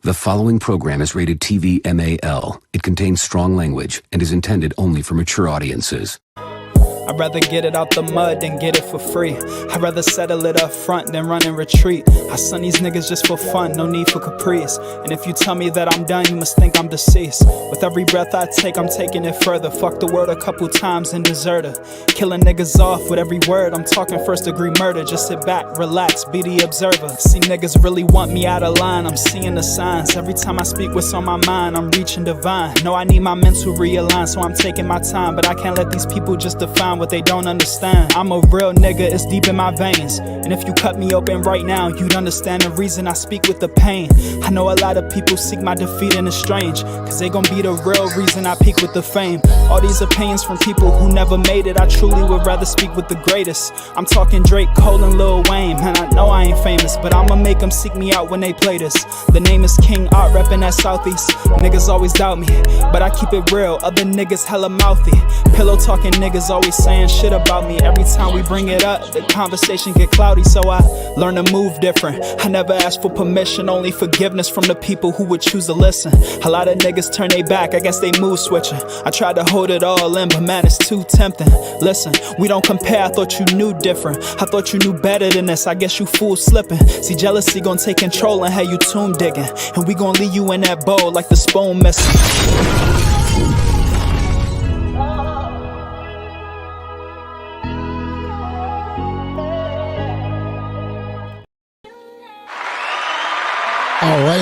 The following program is rated TV MAL. It contains strong language and is intended only for mature audiences. I'd rather get it out the mud than get it for free. I'd rather settle it up front than run and retreat. I son these niggas just for fun, no need for caprice. And if you tell me that I'm done, you must think I'm deceased. With every breath I take, I'm taking it further. Fuck the word a couple times and deserter. Killing niggas off with every word. I'm talking first degree murder. Just sit back, relax, be the observer. See niggas really want me out of line. I'm seeing the signs. Every time I speak what's on my mind, I'm reaching divine. No, I need my mental realign, so I'm taking my time. But I can't let these people just define what they don't understand. I'm a real nigga, it's deep in my veins. And if you cut me open right now, you'd understand the reason I speak with the pain. I know a lot of people seek my defeat and it's strange, cause they gon' be the real reason I peak with the fame. All these opinions from people who never made it, I truly would rather speak with the greatest. I'm talking Drake, Cole, and Lil Wayne. Man, I know I ain't famous, but I'ma make them seek me out when they play this. The name is King Art, reppin' that Southeast. Niggas always doubt me, but I keep it real. Other niggas hella mouthy. Pillow talking niggas always saying shit about me. Every time we bring it up, the conversation get cloudy, so I learn to move different. I never ask for permission, only forgiveness from the people who would choose to listen. A lot of niggas turn they back, I guess they mood switching. I tried to hold it all in, but man, it's too tempting. Listen, we don't compare, I thought you knew different. I thought you knew better than this, I guess you fool slipping. See, jealousy gon' take control and have you tomb digging. And we gon' leave you in that bowl like the spoon missing. All right.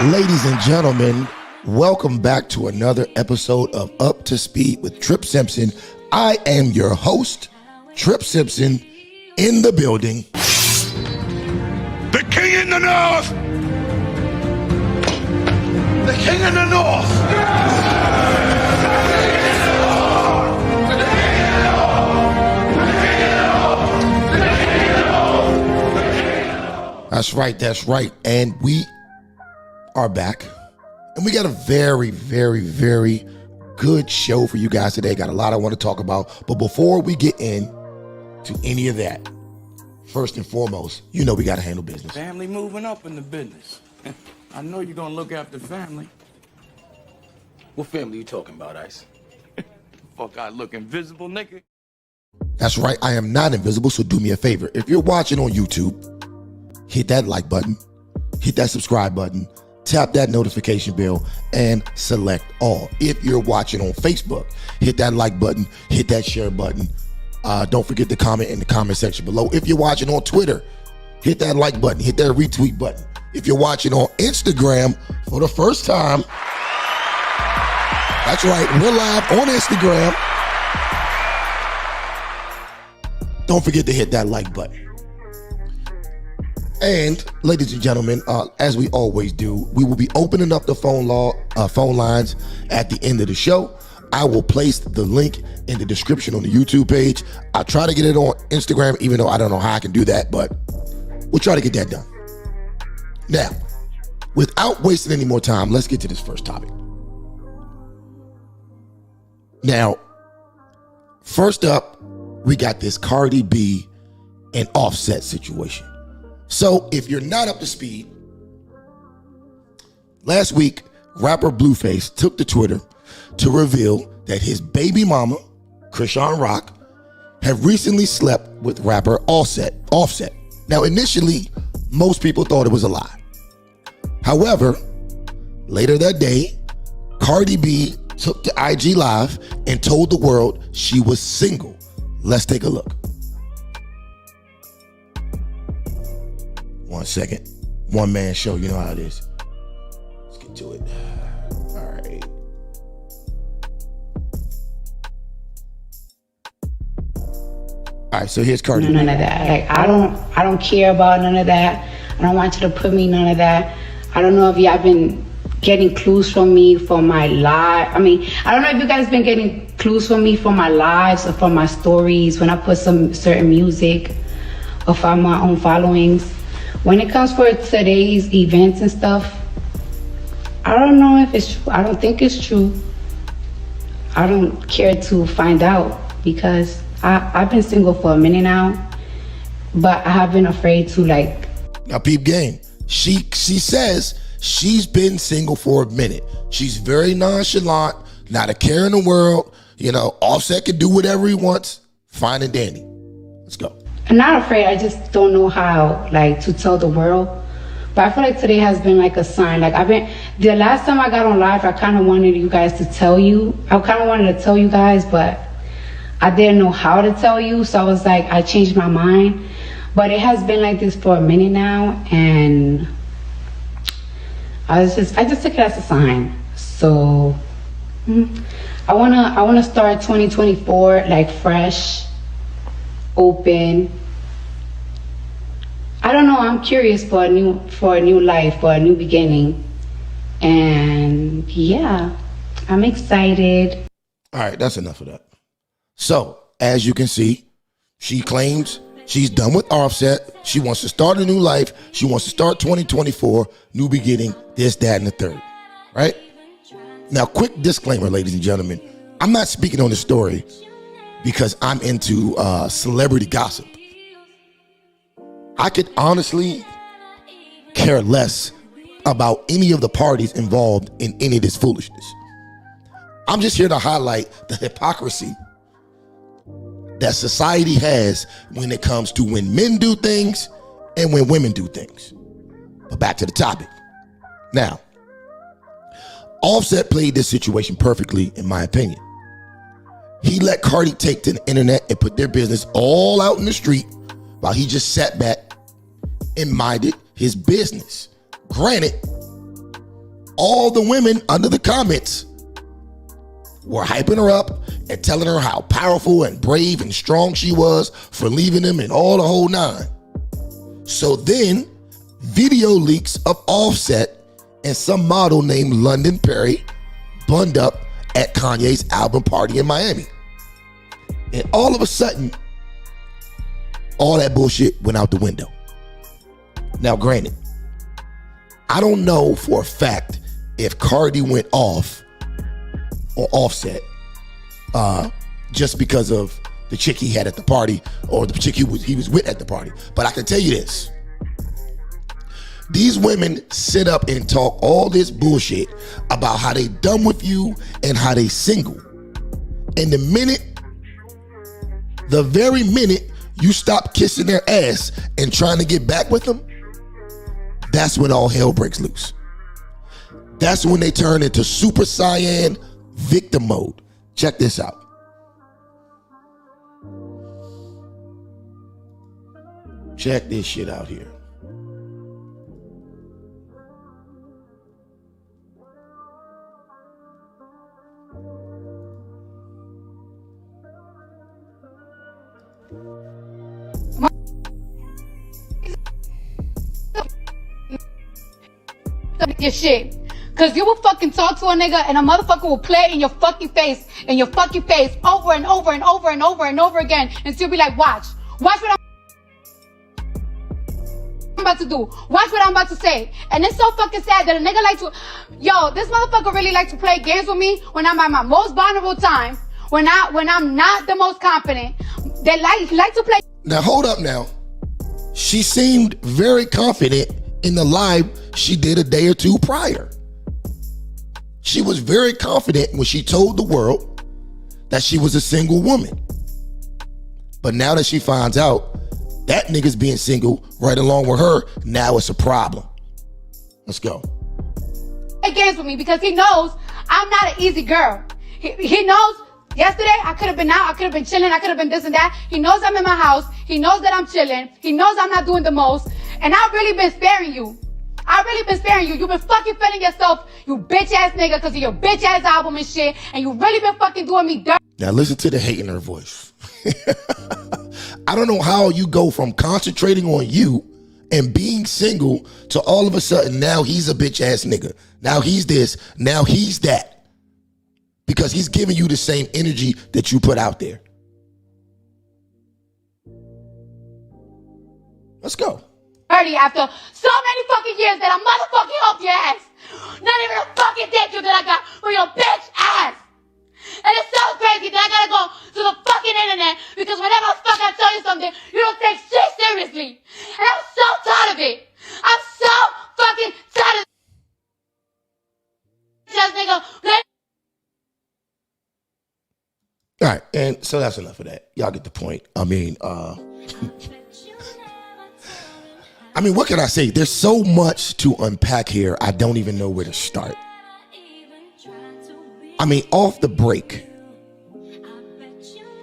Ladies and gentlemen, welcome back to another episode of Up to Speed with Trip Simpson. I am your host, Trip Simpson, in the building. The king in the north! The king in the north! That's right. And we are back. And we got a very, very, very good show for you guys today. Got a lot I want to talk about. But before we get in to any of that, first and foremost, you know we got to handle business. Family moving up in the business. I know you're going to look after family. What family you talking about, Ice? Fuck, I look invisible, nigga. That's right. I am not invisible, so do me a favor. If you're watching on YouTube, hit that like button, hit that subscribe button, tap that notification bell, and select all. If you're watching on Facebook, hit that like button, hit that share button. Don't forget to comment in the comment section below. If you're watching on Twitter, hit that like button, hit that retweet button. If you're watching on Instagram for the first time, that's right, we're live on Instagram. Don't forget to hit that like button. And ladies and gentlemen, as we always do, we will be opening up the phone lines at the end of the show. I will place the link in the description on the YouTube page. I'll try to get it on Instagram, even though I don't know how I can do that, but we'll try to get that done. Now, without wasting any more time, let's get to this first topic. Now, first up, we got this Cardi B and Offset situation. So if you're not up to speed, last week, rapper Blueface took to Twitter to reveal that his baby mama, Krishan Rock, had recently slept with rapper Offset. Now, initially, most people thought it was a lie. However, later that day, Cardi B took to IG Live and told the world she was single. Let's take a look. 1 second. One man show, you know how it is. Let's get to it. All right. All right, so here's Cardi. None of that. Like I don't care about none of that. I don't want you to put me none of that. I don't know if y'all been getting clues from me for my live. I mean, I don't know if you guys been getting clues from me for my lives or from my stories when I put some certain music or from my own followings. When it comes for today's events and stuff, I don't know if it's true. I don't think it's true. I don't care to find out because I've been single for a minute now, but I have been afraid to like Now, peep game. She says she's been single for a minute. She's very nonchalant, not a care in the world. You know, Offset can do whatever he wants. Fine and dandy. Let's go. I'm not afraid. I just don't know how, like, to tell the world. But I feel like today has been like a sign. Like, the last time I got on live, I kind of wanted you guys to tell you. I kind of wanted to tell you guys, but I didn't know how to tell you. So I was like, I changed my mind. But it has been like this for a minute now. And I just took it as a sign. So I wanna start 2024 like fresh, open. I don't know, I'm curious for a new life, for a new beginning. And yeah, I'm excited. All right, that's enough of that. So, as you can see, she claims she's done with Offset. She wants to start a new life. She wants to start 2024, new beginning, this, that, and the third. Right? Now, quick disclaimer, ladies and gentlemen. I'm not speaking on this story because I'm into celebrity gossip. I could honestly care less about any of the parties involved in any of this foolishness. I'm just here to highlight the hypocrisy that society has when it comes to when men do things and when women do things. But back to the topic. Now, Offset played this situation perfectly, in my opinion. He let Cardi take to the internet and put their business all out in the street while he just sat back and minded his business. Granted, all the women under the comments were hyping her up and telling her how powerful and brave and strong she was for leaving him and all the whole nine. So then, video leaks of Offset and some model named London Perry bunned up at Kanye's album party in Miami. And all of a sudden, all that bullshit went out the window. Now, granted, I don't know for a fact if Cardi went off or Offset just because of the chick he had at the party or the chick he was with at the party. But I can tell you this. These women sit up and talk all this bullshit about how they done with you and how they single. And the very minute you stop kissing their ass and trying to get back with them, that's when all hell breaks loose. That's when they turn into Super Saiyan victim mode. Check this out. Check this shit out here. Your shit. Cause you will fucking talk to a nigga and a motherfucker will play in your fucking face over and over and over and over and over again until you be like, watch what I'm about to do. Watch what I'm about to say. And it's so fucking sad that a nigga like to, this motherfucker really like to play games with me when I'm at my most vulnerable time, when I'm not the most confident. They like to play. Now hold up now. She seemed very confident in the live she did a day or two prior. She was very confident when she told the world that she was a single woman. But now that she finds out that nigga's being single right along with her, now it's a problem. Let's go. Play games with me because he knows I'm not an easy girl. He knows yesterday I could have been out, I could have been chilling, I could have been this and that. He knows I'm in my house. He knows that I'm chilling. He knows I'm not doing the most. And I've really been sparing you. You've been fucking feeling yourself, you bitch ass nigga, because of your bitch ass album and shit. And you really been fucking doing me dirty. Now listen to the hate in her voice. I don't know how you go from concentrating on you and being single to all of a sudden now he's a bitch ass nigga. Now he's this, now he's that. Because he's giving you the same energy that you put out there. Let's go. After so many fucking years that I motherfucking helped your ass. Not even a fucking thank you that I got for your bitch ass. And it's so crazy that I gotta go to the fucking internet because whenever the fuck I tell you something, you don't take shit seriously. And I'm so tired of it. right, and so that's enough of that. Y'all get the point. I mean, what can I say? There's so much to unpack here. I don't even know where to start. I mean, off the break,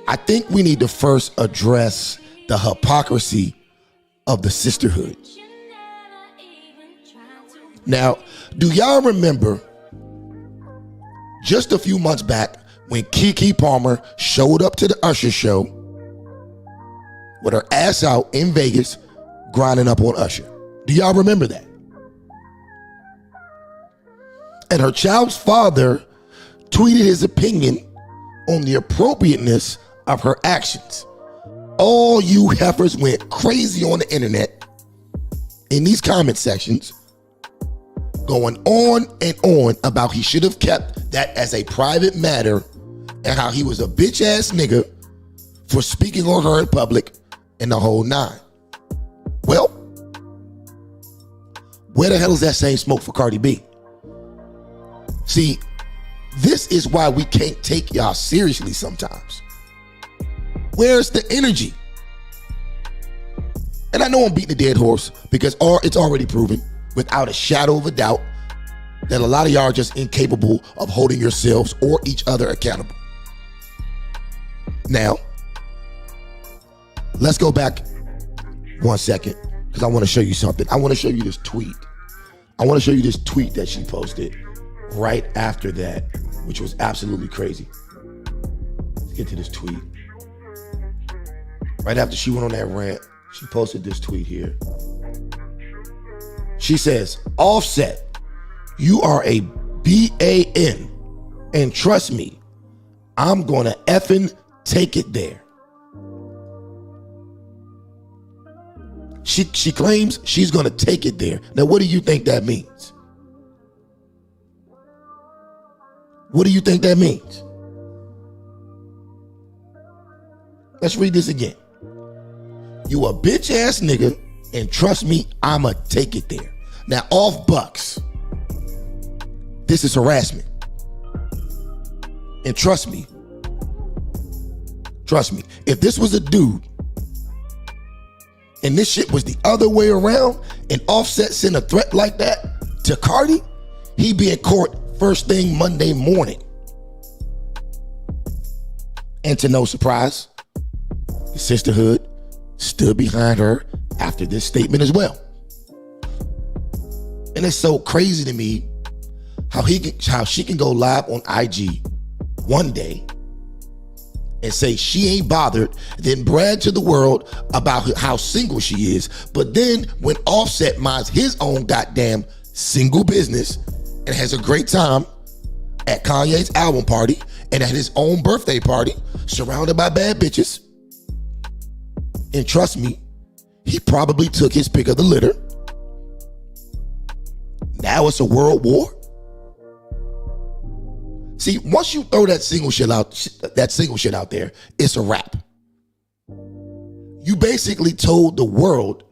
I think we need to first address the hypocrisy of the sisterhood. Now, do y'all remember just a few months back when Keke Palmer showed up to the Usher show with her ass out in Vegas grinding up on Usher? Do y'all remember that? And her child's father tweeted his opinion on the appropriateness of her actions. All you heifers went crazy on the internet in these comment sections, going on and on about he should have kept that as a private matter and how he was a bitch ass nigga for speaking on her in public and the whole nine. Well, where the hell is that same smoke for Cardi B? See, this is why we can't take y'all seriously sometimes. Where's the energy? And I know I'm beating a dead horse because it's already proven without a shadow of a doubt that a lot of y'all are just incapable of holding yourselves or each other accountable. Now, let's go back 1 second because I want to show you something. I want to show you this tweet. I want to show you this tweet that she posted right after that, which was absolutely crazy. Let's get to this tweet. Right after she went on that rant, she posted this tweet here. She says, Offset, you are a BAN, and trust me, I'm gonna effing take it there. She claims she's gonna take it there. Now, what do you think that means? What do you think that means? Let's read this again. You a bitch ass nigga, and trust me, I'ma take it there. Now, off bucks, this is harassment. And trust me, if this was a dude and this shit was the other way around and Offset sent a threat like that to Cardi, he'd be in court first thing Monday morning. And to no surprise, the sisterhood stood behind her after this statement as well. And it's so crazy to me how she can go live on IG one day and say she ain't bothered, then brag to the world about how single she is. But then when Offset minds his own goddamn single business and has a great time at Kanye's album party and at his own birthday party, surrounded by bad bitches, and trust me, he probably took his pick of the litter. Now it's a world war. See, once you throw that single shit out there, it's a wrap. You basically told the world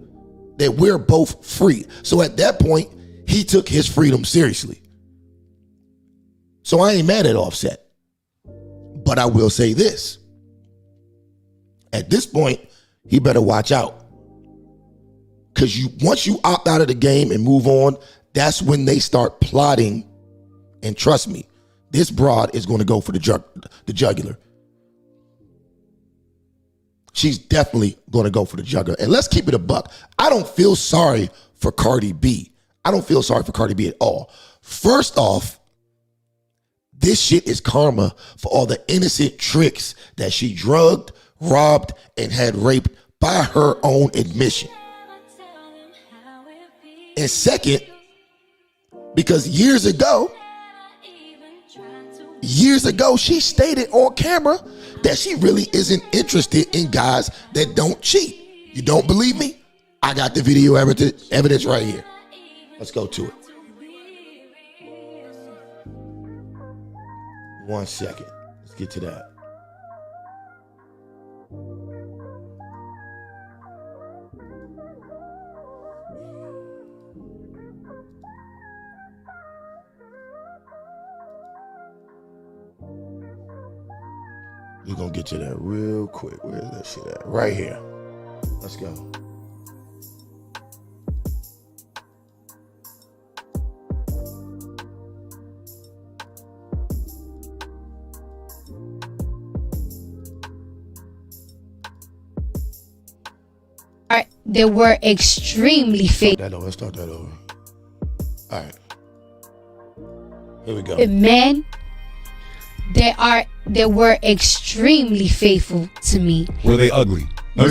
that we're both free. So at that point, he took his freedom seriously. So I ain't mad at Offset. But I will say this. At this point, he better watch out. Because once you opt out of the game and move on, that's when they start plotting. And trust me, this broad is going to go for the jugular. She's definitely going to go for the jugular. And let's keep it a buck. I don't feel sorry for Cardi B. I don't feel sorry for Cardi B at all. First off, this shit is karma for all the innocent tricks that she drugged, robbed, and had raped by her own admission. And second, because years ago, she stated on camera that she really isn't interested in guys that don't cheat. You don't believe me? I got the video evidence right here. Let's go to it. 1 second. Let's get to that. We're gonna get to that real quick. Where's that shit at? Right here. Let's go. They were extremely faithful. Let's start that over. All right. Here we go. Men, they were extremely faithful to me. Were they ugly? No.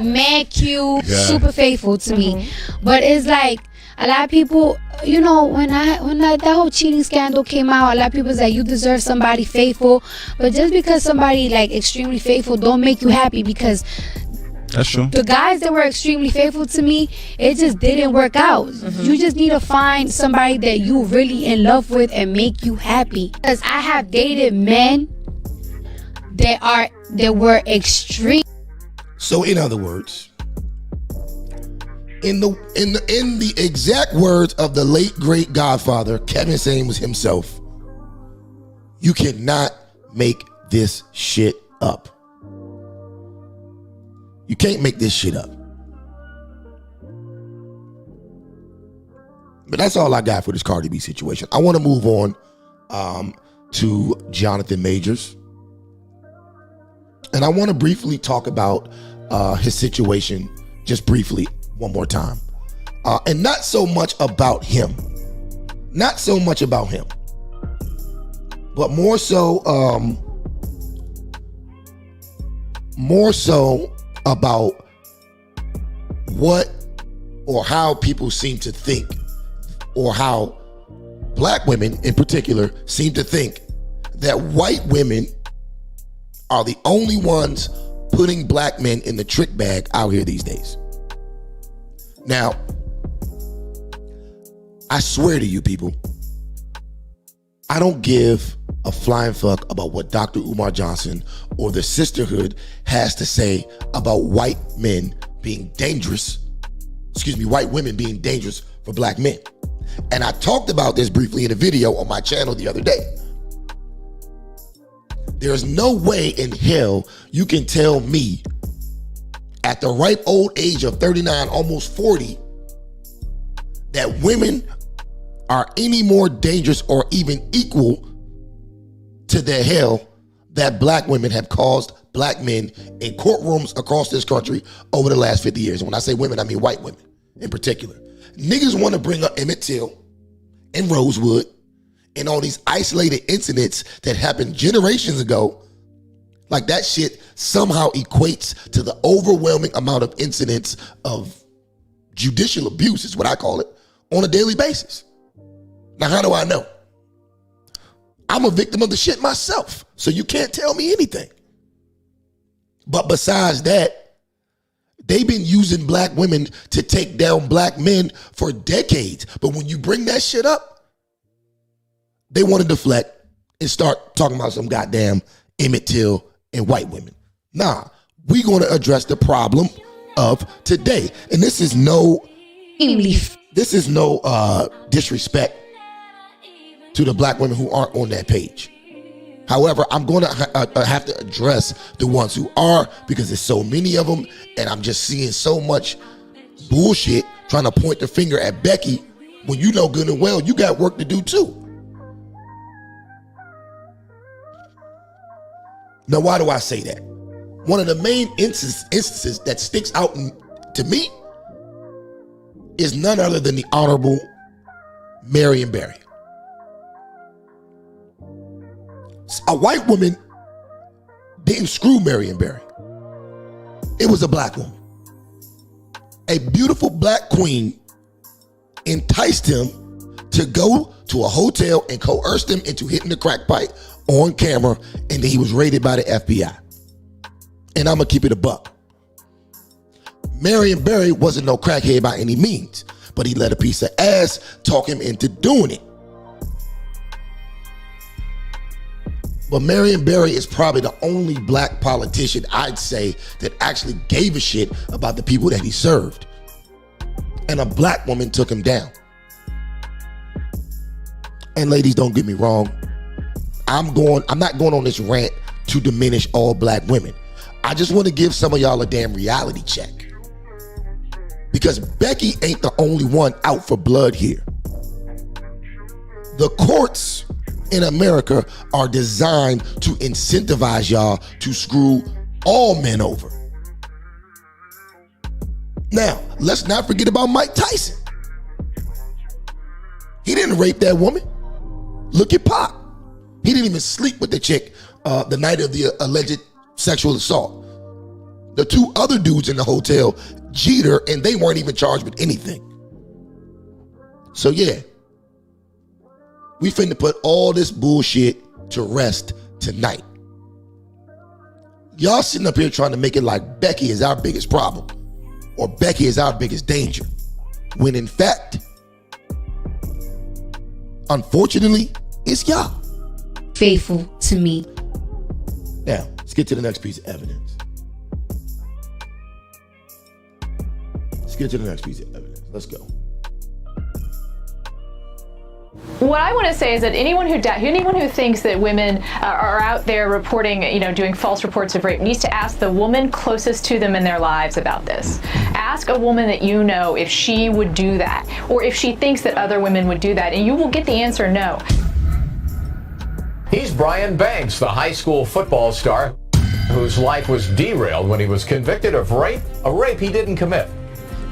Mad cute, super faithful to me. But it's like a lot of people, you know, when that whole cheating scandal came out, a lot of people say you deserve somebody faithful. But just because somebody like extremely faithful don't make you happy, because that's true. The guys that were extremely faithful to me, it just didn't work out. You just need to find somebody that you really in love with and make you happy. Because I have dated men that were extreme. So in other words, in the exact words of the late great Godfather Kevin Samuels himself, you cannot make this shit up. You can't make this shit up. But that's all I got for this Cardi B situation. I want to move on to Jonathan Majors. And I want to briefly talk about his situation, just briefly, one more time. And not so much about him. Not so much about him. But more so about what or how people seem to think, or how black women in particular seem to think that white women are the only ones putting black men in the trick bag out here these days. Now, I swear to you people, I don't give a flying fuck about what Dr. Umar Johnson or the sisterhood has to say about white men being dangerous, white women being dangerous for black men. And I talked about this briefly in a video on my channel the other day. There's no way in hell you can tell me at the ripe old age of 39, almost 40, that women are any more dangerous or even equal to the hell that black women have caused black men in courtrooms across this country over the last 50 years. And when I say women, I mean white women in particular. Niggas want to bring up Emmett Till and Rosewood and all these isolated incidents that happened generations ago. Like that shit somehow equates to the overwhelming amount of incidents of judicial abuse, is what I call it, on a daily basis. Now, how do I know? I'm a victim of the shit myself, so you can't tell me anything. But besides that, they've been using black women to take down black men for decades. But when you bring that shit up, they want to deflect and start talking about some goddamn Emmett Till and white women. Nah, we're going to address the problem of today. And this is no disrespect to the black women who aren't on that page. However, I'm going to have to address the ones who are, because there's so many of them, and I'm just seeing so much bullshit trying to point the finger at Becky when you know good and well you got work to do too. Now, why do I say that? One of the main instances that sticks out to me is none other than the Honorable Marion Barry. A white woman didn't screw Marion Barry. It was a black woman. A beautiful black queen enticed him to go to a hotel and coerced him into hitting the crack pipe on camera, and then he was raided by the FBI. And I'm gonna keep it a buck. Marion Barry wasn't no crackhead by any means, but he let a piece of ass talk him into doing it. But Marion Barry is probably the only black politician, I'd say, that actually gave a shit about the people that he served. And a black woman took him down. And ladies, don't get me wrong. I'm not going on this rant to diminish all black women. I just want to give some of y'all a damn reality check. Because Becky ain't the only one out for blood here. The courts in America are designed to incentivize y'all to screw all men over. Now, let's not forget about Mike Tyson. He didn't rape that woman. Look at Pop. He didn't even sleep with the chick the night of the alleged sexual assault. The two other dudes in the hotel, Jeter, and they weren't even charged with anything. So yeah, we finna put all this bullshit to rest tonight. Y'all sitting up here trying to make it like Becky is our biggest problem or Becky is our biggest danger, when in fact, unfortunately, it's y'all. Faithful to me. Now, let's get to the next piece of evidence. Let's go. What I want to say is that anyone who thinks that women are out there reporting, doing false reports of rape needs to ask the woman closest to them in their lives about this. Ask a woman that you know if she would do that, or if she thinks that other women would do that, and you will get the answer no. He's Brian Banks, the high school football star whose life was derailed when he was convicted of rape, a rape he didn't commit.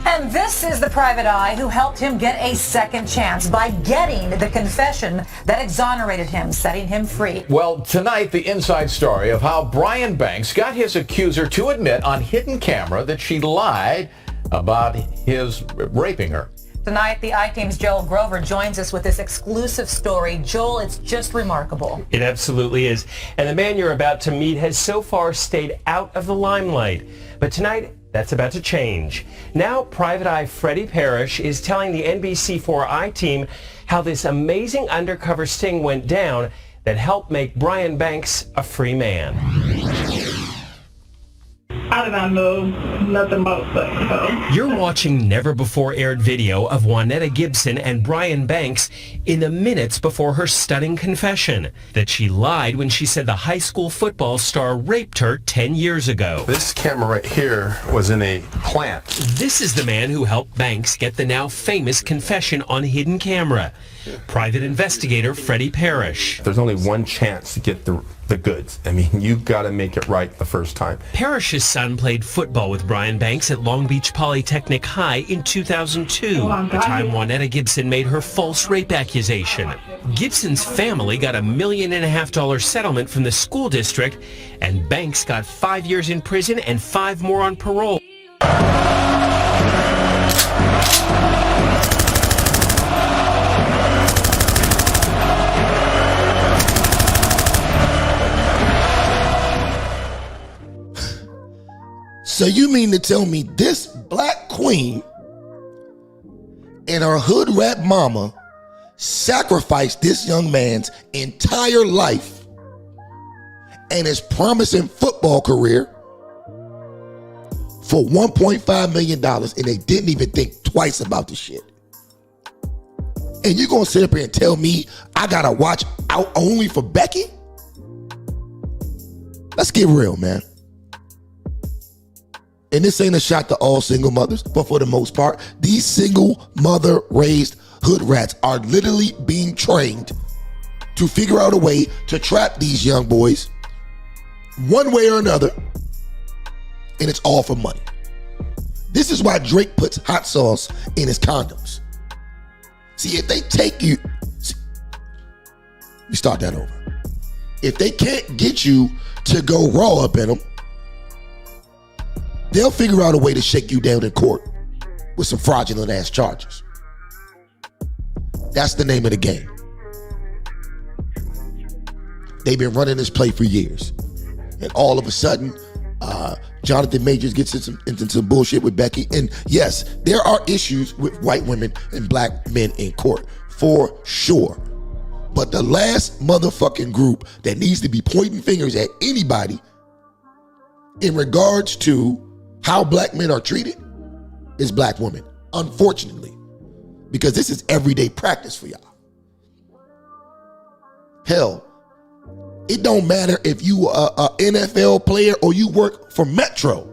And this is the private eye who helped him get a second chance by getting the confession that exonerated him, setting him free. Well, tonight, the inside story of how Brian Banks got his accuser to admit on hidden camera that she lied about his raping her. Tonight, the I-Team's Joel Grover joins us with this exclusive story. Joel, it's just remarkable. It absolutely is. And the man you're about to meet has so far stayed out of the limelight. But tonight, that's about to change. Now, Private Eye Freddie Parrish is telling the NBC4 I-Team how this amazing undercover sting went down that helped make Brian Banks a free man. I did not know nothing about sex. So. You're watching never-before-aired video of Juanetta Gibson and Brian Banks in the minutes before her stunning confession that she lied when she said the high school football star raped her 10 years ago. This camera right here was in a plant. This is the man who helped Banks get the now famous confession on hidden camera. Private investigator Freddie Parrish. There's only one chance to get the goods. I mean, you've got to make it right the first time. Parrish's son played football with Brian Banks at Long Beach Polytechnic High in 2002, the time Juanetta Gibson made her false rape accusation. Gibson's family got $1.5 million settlement from the school district, and Banks got 5 years in prison and 5 more on parole. So you mean to tell me this black queen and her hood rat mama sacrificed this young man's entire life and his promising football career for $1.5 million, and they didn't even think twice about the shit? And you gonna sit up here and tell me I gotta watch out only for Becky? Let's get real, man. And this ain't a shot to all single mothers, but for the most part, these single mother raised hood rats are literally being trained to figure out a way to trap these young boys one way or another, and it's all for money. This is why Drake puts hot sauce in his condoms. See, if they take you, we start that over. If they can't get you to go raw up in them, they'll figure out a way to shake you down in court with some fraudulent ass charges. That's the name of the game. They've been running this play for years. And all of a sudden, Jonathan Majors gets into some bullshit with Becky. And yes, there are issues with white women and black men in court, for sure. But the last motherfucking group that needs to be pointing fingers at anybody in regards to how black men are treated is black women, unfortunately, because this is everyday practice for y'all. Hell, It don't matter if you are a NFL player or you work for Metro.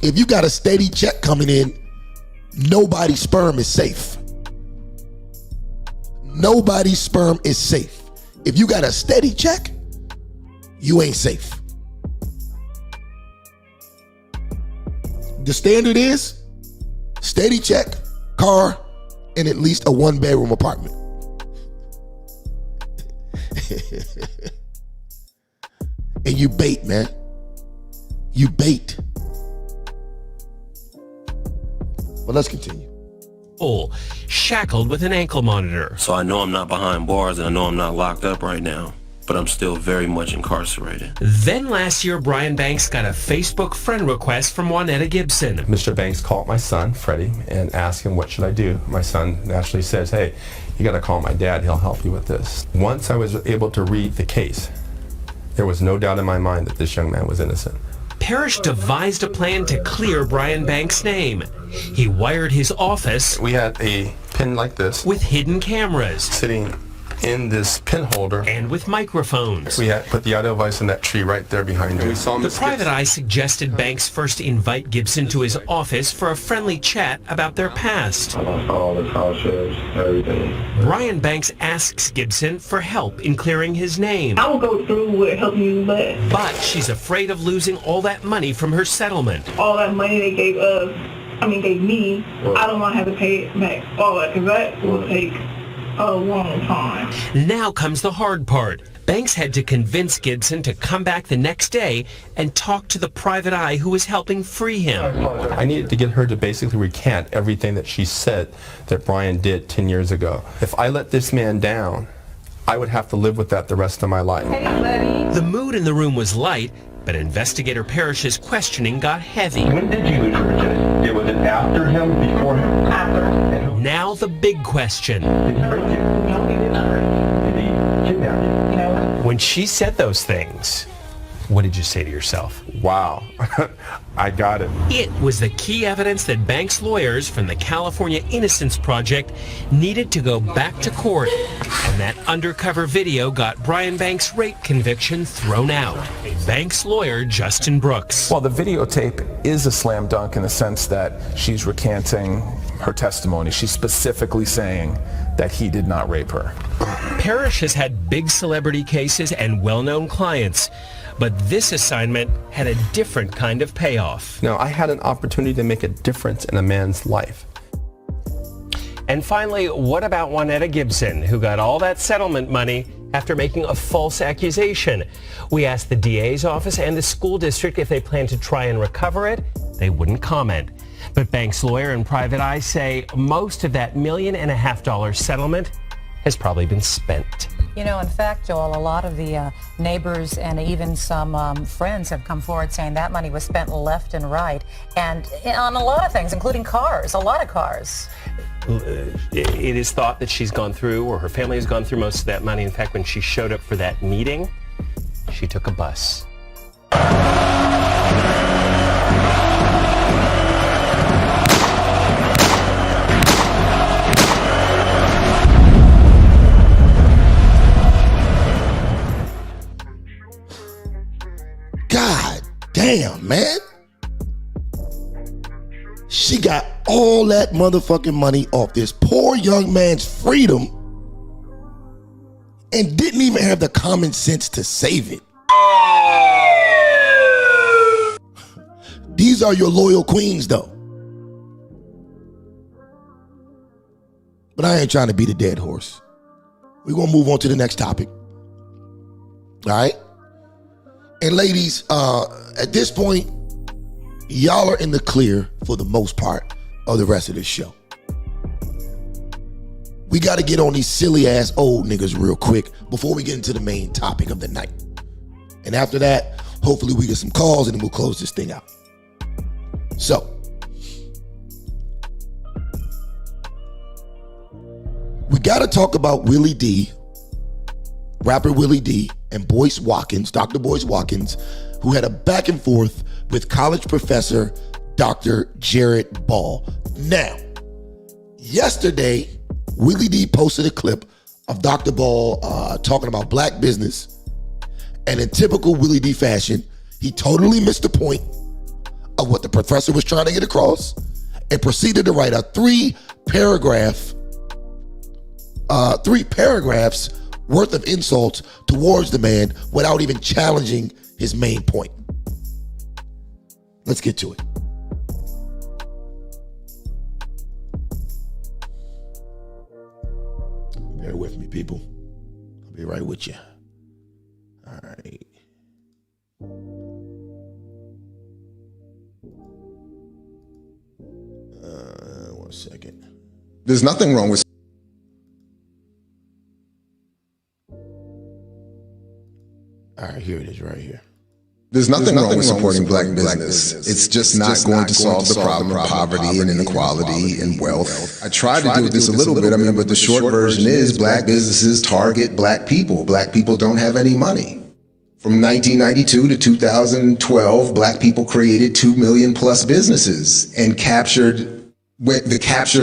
If you got a steady check coming in, nobody's sperm is safe. Nobody's sperm is safe. If you got a steady check, you ain't safe. The standard is steady check, car, and at least a 1-bedroom apartment. And you bait, man. You bait. But let's continue. Shackled with an ankle monitor. So I know I'm not behind bars and I know I'm not locked up right now, but I'm still very much incarcerated. Then last year, Brian Banks got a Facebook friend request from Juanetta Gibson. Mr. Banks called my son, Freddie, and asked him, what should I do? My son naturally says, hey, you got to call my dad. He'll help you with this. Once I was able to read the case, there was no doubt in my mind that this young man was innocent. Parrish devised a plan to clear Brian Banks' name. He wired his office. We had a pin like this with hidden cameras sitting in this pin holder and with microphones. We had put the audio device in that tree right there behind him. The private eye suggested Banks first invite Gibson to his office for a friendly chat about their past. All the scholarships, everything. Brian Banks asks Gibson for help in clearing his name. I will go through with helping you, but she's afraid of losing all that money from her settlement. All that money they gave me, I don't want to have to pay it back. All that, because that will take a long time. Now comes the hard part. Banks had to convince Gibson to come back the next day and talk to the private eye who was helping free him. I needed to get her to basically recant everything that she said that Brian did 10 years ago. If I let this man down, I would have to live with that the rest of my life. The mood in the room was light, but investigator Parrish's questioning got heavy. When did you lose virginity? Was it after him, before him? After. Now the big question. Did he break you? No, he did not break you. Did he kidnap you? No. When she said those things, what did you say to yourself? Wow, I got it. It was the key evidence that Banks' lawyers from the California Innocence Project needed to go back to court. And that undercover video got Brian Banks' rape conviction thrown out. Banks' lawyer, Justin Brooks. Well, the videotape is a slam dunk in the sense that she's recanting her testimony. She's specifically saying that he did not rape her. Parrish has had big celebrity cases and well-known clients. But this assignment had a different kind of payoff. No, I had an opportunity to make a difference in a man's life. And finally, what about Juanetta Gibson, who got all that settlement money after making a false accusation? We asked the DA's office and the school district if they plan to try and recover it. They wouldn't comment. But Banks' lawyer and private eye say most of that $1.5 million settlement has probably been spent. You know, in fact, Joel, a lot of the neighbors and even some friends have come forward saying that money was spent left and right, and on a lot of things, including cars, a lot of cars. It is thought that she's gone through, or her family has gone through most of that money. In fact, when she showed up for that meeting, she took a bus. God damn, man. She got all that motherfucking money off this poor young man's freedom and didn't even have the common sense to save it. These are your loyal queens, though. But I ain't trying to beat a dead horse. We're going to move on to the next topic. All right? And ladies, at this point, y'all are in the clear for the most part of the rest of this show. We got to get on these silly ass old niggas real quick before we get into the main topic of the night. And after that, hopefully we get some calls and then we'll close this thing out. So, we got to talk about Willie D, rapper Willie D, and Boyce Watkins, Dr. Boyce Watkins, who had a back and forth with college professor Dr. Jared Ball. Now, yesterday, Willie D posted a clip of Dr. Ball talking about black business. And in typical Willie D fashion, he totally missed the point of what the professor was trying to get across and proceeded to write a 3 paragraphs worth of insults towards the man without even challenging his main point. Let's get to it. Bear with me, people. I'll be right with you. All right. One second. There's nothing wrong with. All right, here it is right here. There's nothing wrong with supporting black business. It's just not going to solve the problem of poverty and inequality and wealth. I tried to do this a little bit, but the short version is black businesses target black people. Black people don't have any money. From 1992 to 2012, black people created 2 million plus businesses and the capture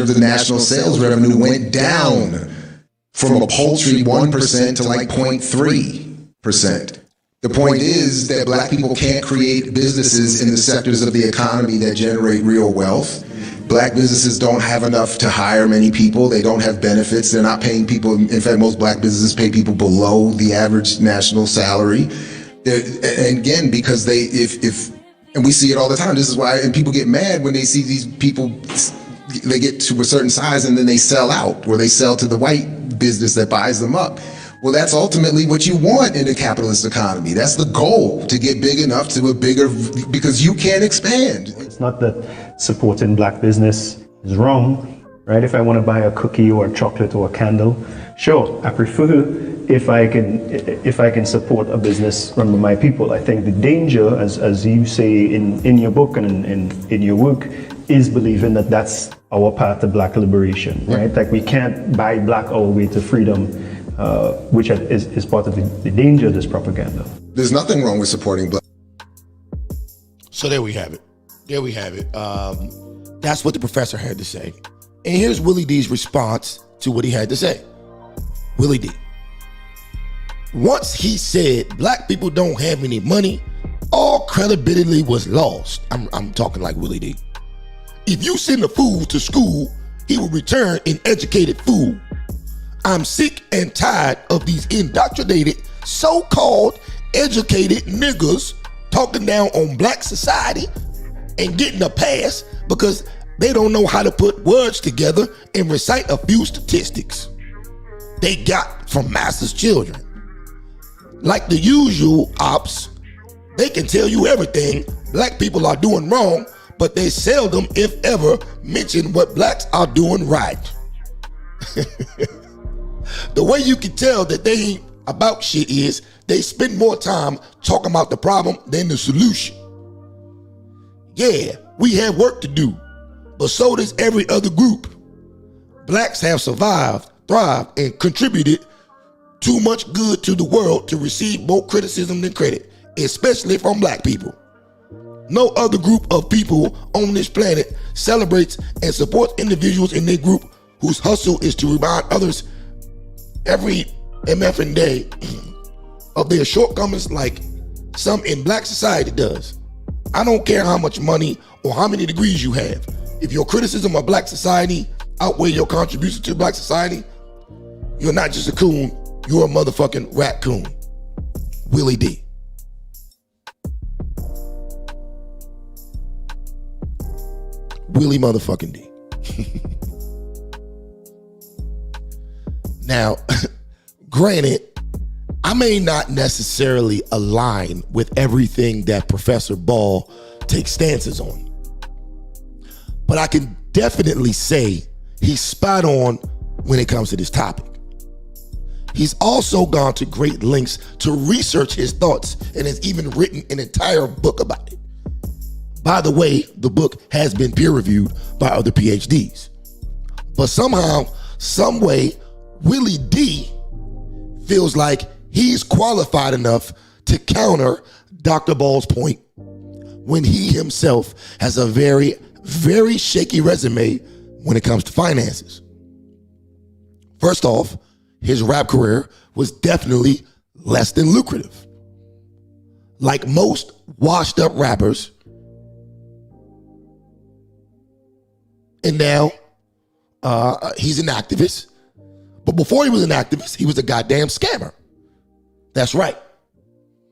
of the national sales revenue went down from a paltry 1% to like 0.3%. The point is that black people can't create businesses in the sectors of the economy that generate real wealth. Black businesses don't have enough to hire many people. They don't have benefits. They're not paying people. In fact, most black businesses pay people below the average national salary. And again, because and we see it all the time. This is why, and people get mad when they see these people, they get to a certain size and then they sell out, or they sell to the white business that buys them up. Well, that's ultimately what you want in a capitalist economy. That's the goal, to get big enough to because you can't expand. It's not that supporting black business is wrong, right? If I want to buy a cookie or a chocolate or a candle, sure, I prefer if I can support a business run by my people. I think the danger, as you say in your book and in your work, is believing that that's our path to black liberation, right? Like we can't buy black our way to freedom. Which is part of the danger of this propaganda. There's nothing wrong with supporting black. So there we have it. That's what the professor had to say. And here's Willie D's response to what he had to say. Willie D. Once he said black people don't have any money, all credibility was lost. I'm talking like Willie D. If you send a fool to school, he will return an educated fool. I'm sick and tired of these indoctrinated, so-called educated niggas talking down on black society and getting a pass because they don't know how to put words together and recite a few statistics they got from master's children. Like the usual ops, they can tell you everything black people are doing wrong, but they seldom, if ever, mention what blacks are doing right. The way you can tell that they ain't about shit is they spend more time talking about the problem than the solution. Yeah, we have work to do, but so does every other group. Blacks have survived, thrived, and contributed too much good to the world to receive more criticism than credit, especially from black people. No other group of people on this planet celebrates and supports individuals in their group whose hustle is to remind others every MFing day of their shortcomings like some in black society does. I don't care how much money or how many degrees you have. If your criticism of black society outweigh your contribution to black society, you're not just a coon, you're a motherfucking raccoon. Willie D. Willie motherfucking D. Now, granted, I may not necessarily align with everything that Professor Ball takes stances on, but I can definitely say he's spot on when it comes to this topic. He's also gone to great lengths to research his thoughts and has even written an entire book about it. By the way, the book has been peer-reviewed by other PhDs. But somehow, some way, Willie D feels like he's qualified enough to counter Dr. Ball's point when he himself has a very, very shaky resume when it comes to finances. First off, his rap career was definitely less than lucrative. Like most washed up rappers, and now he's an activist. But before he was an activist, he was a goddamn scammer. That's right.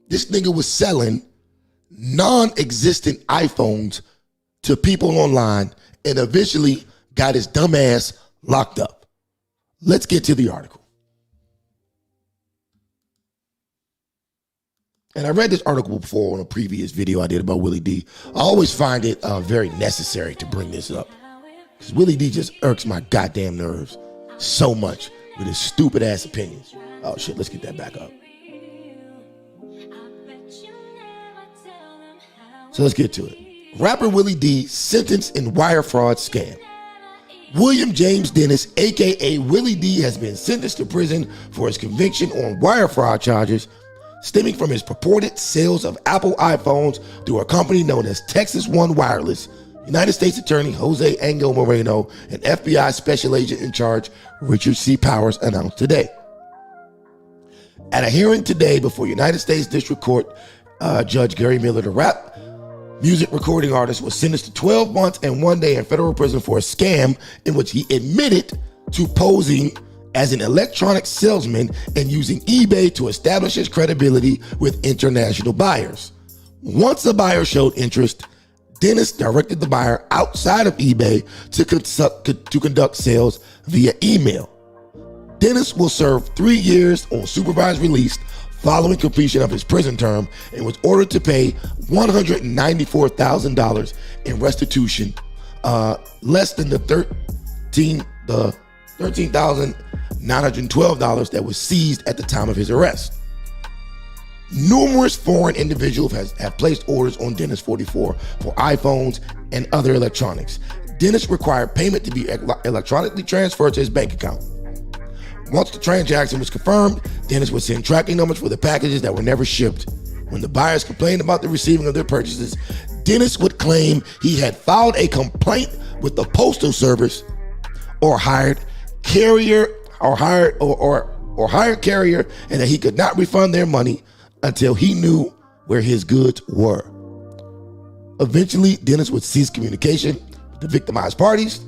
This nigga was selling non-existent iPhones to people online and eventually got his dumb ass locked up. Let's get to the article. And I read this article before on a previous video I did about Willie D. I always find it very necessary to bring this up, because Willie D just irks my goddamn nerves so much with his stupid ass opinions. Oh shit, let's get that back up. So let's get to it. Rapper Willie D sentenced in wire fraud scam. William James Dennis, aka Willie D, has been sentenced to prison for his conviction on wire fraud charges stemming from his purported sales of Apple iPhones through a company known as Texas One Wireless. United States Attorney Jose Angel Moreno and FBI Special Agent in charge Richard C. Powers announced today. At a hearing today before United States District Court Judge Gary Miller, the rap music recording artist was sentenced to 12 months and 1 day in federal prison for a scam in which he admitted to posing as an electronic salesman and using eBay to establish his credibility with international buyers. Once the buyer showed interest, Dennis directed the buyer outside of eBay to conduct sales via email. Dennis will serve 3 years on supervised release following completion of his prison term and was ordered to pay $194,000 in restitution, less than the $13,912 that was seized at the time of his arrest. Numerous foreign individuals have placed orders on Dennis 44 for iPhones and other electronics. Dennis required payment to be electronically transferred to his bank account. Once the transaction was confirmed, Dennis would send tracking numbers for the packages that were never shipped. When the buyers complained about the receiving of their purchases, Dennis would claim he had filed a complaint with the postal service or hired carrier and that he could not refund their money until he knew where his goods were. Eventually, Dennis would cease communication with the victimized parties.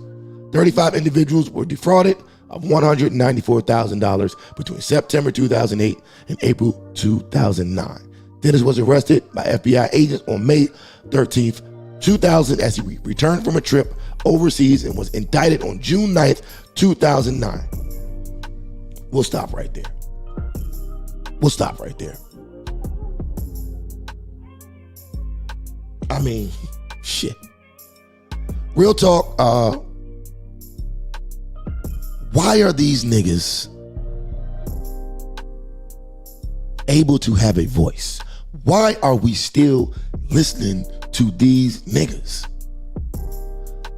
35 individuals were defrauded of $194,000 between September 2008 and April 2009. Dennis was arrested by FBI agents on May 13th, 2000 as he returned from a trip overseas and was indicted on June 9th, 2009. We'll stop right there. I mean, shit. Real talk, why are these niggas able to have a voice? Why are we still listening to these niggas?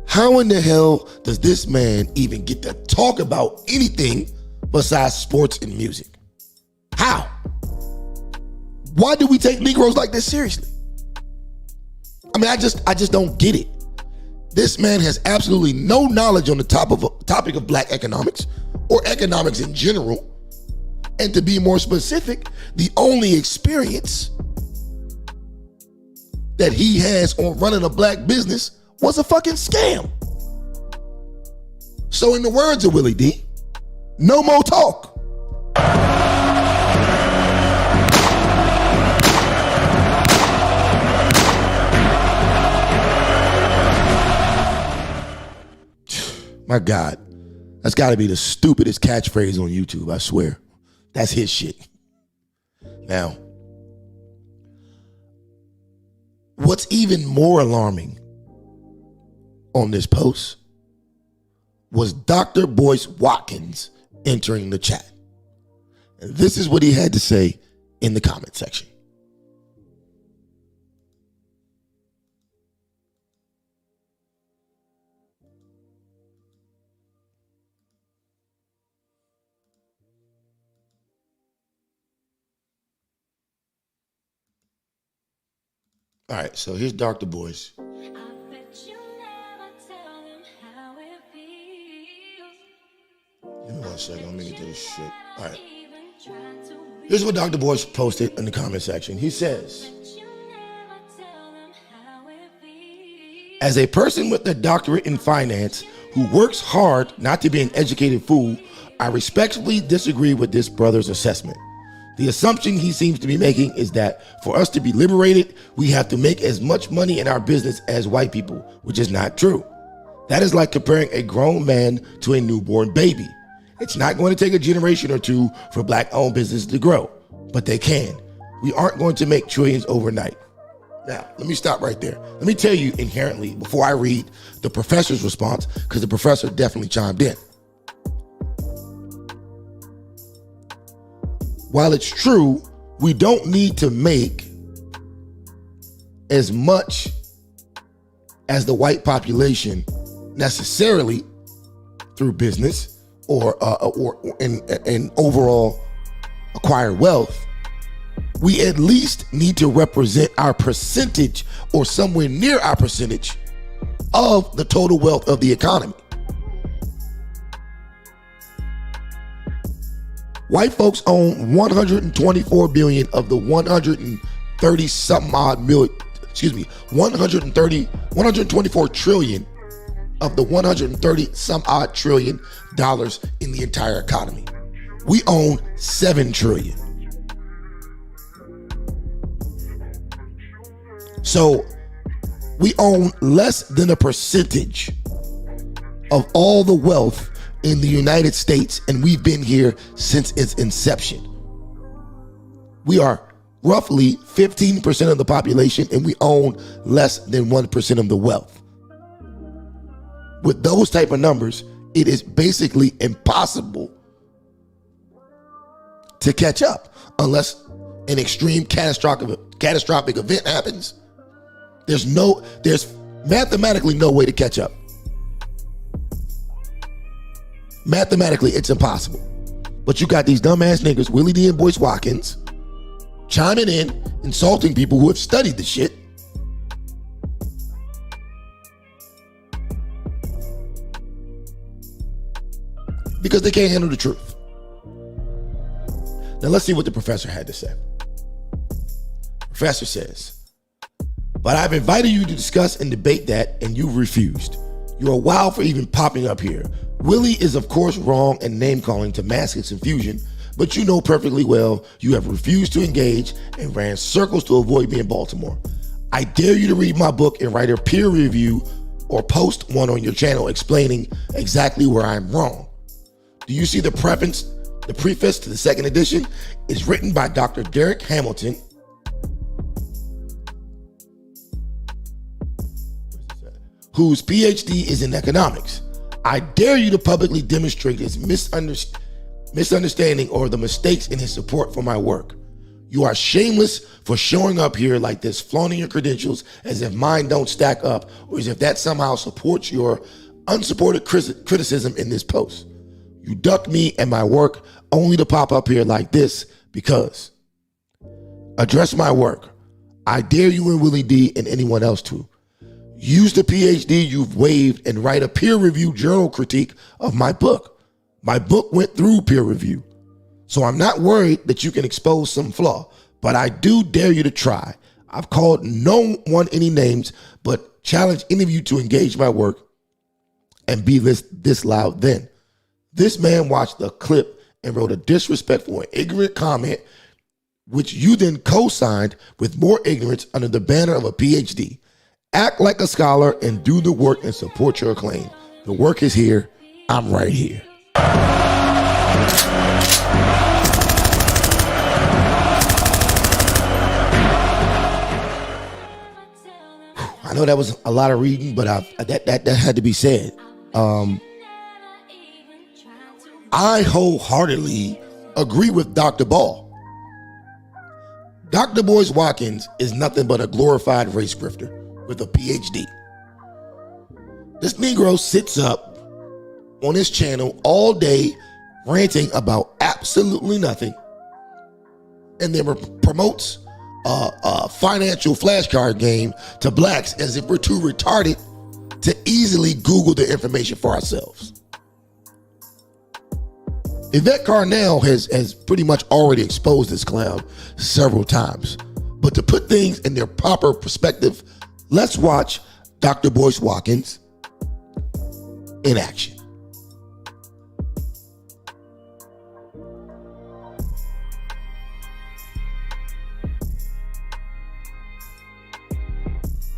How in the hell does this man even get to talk about anything besides sports and music? How? Why do we take Negroes like this seriously? I mean, I just don't get it. This man has absolutely no knowledge on the topic of black economics or economics in general. And to be more specific, the only experience that he has on running a black business was a fucking scam. So in the words of Willie D, no more talk. My God, that's got to be the stupidest catchphrase on YouTube, I swear. That's his shit. Now, what's even more alarming on this post was Dr. Boyce Watkins entering the chat. And this is what he had to say in the comment section. All right, so here's Dr. Boyce. Give me 1 second, let me get to this shit. All right. Here's what Dr. Boyce posted in the comment section. He says, as a person with a doctorate in finance who works hard not to be an educated fool, I respectfully disagree with this brother's assessment. The assumption he seems to be making is that for us to be liberated, we have to make as much money in our business as white people, which is not true. That is like comparing a grown man to a newborn baby. It's not going to take a generation or two for black-owned businesses to grow, but they can. We aren't going to make trillions overnight. Now, let me stop right there. Let me tell you inherently, before I read the professor's response, because the professor definitely chimed in. While it's true, we don't need to make as much as the white population necessarily through business or in overall acquired wealth. We at least need to represent our percentage or somewhere near our percentage of the total wealth of the economy. White folks own 124 billion of the 130 something odd million, 124 trillion of the 130 some odd trillion dollars in the entire economy. We own 7 trillion. So we own less than a percentage of all the wealth in the United States, and we've been here since its inception. We are roughly 15% of the population, and we own less than 1% of the wealth. With those type of numbers, it is basically impossible to catch up unless an extreme catastrophic event happens. There's mathematically no way to catch up. Mathematically, it's impossible. But you got these dumbass niggas, Willie D and Boyce Watkins, chiming in, insulting people who have studied the shit. Because they can't handle the truth. Now let's see what the professor had to say. Professor says, but I've invited you to discuss and debate that, and you've refused. You are wild for even popping up here. Willie is of course wrong and name-calling to mask its confusion, but you know perfectly well you have refused to engage and ran circles to avoid me in Baltimore. I dare you to read my book and write a peer review or post one on your channel explaining exactly where I'm wrong. Do you see the preface? The preface to the second edition is written by Dr. Derek Hamilton, whose PhD is in economics. I dare you to publicly demonstrate his misunderstanding or the mistakes in his support for my work. You are shameless for showing up here like this, flaunting your credentials as if mine don't stack up or as if that somehow supports your unsupported criticism in this post. You duck me and my work only to pop up here like this because. Address my work. I dare you and Willie D and anyone else to. Use the PhD you've waived and write a peer-reviewed journal critique of my book. My book went through peer review. So I'm not worried that you can expose some flaw, but I do dare you to try. I've called no one any names, but challenge any of you to engage my work and be this loud then. This man watched the clip and wrote a disrespectful and ignorant comment, which you then co-signed with more ignorance under the banner of a PhD. Act like a scholar and do the work and support your claim. The work is here. I'm right here. I know that was a lot of reading, but that had to be said. I wholeheartedly agree with Dr. Ball. Dr. Boyce Watkins is nothing but a glorified race grifter with a PhD. This Negro sits up on his channel all day ranting about absolutely nothing and then promotes a financial flashcard game to blacks as if we're too retarded to easily Google the information for ourselves. Yvette Carnell has pretty much already exposed this clown several times. But to put things in their proper perspective, let's watch Dr. Boyce Watkins in action.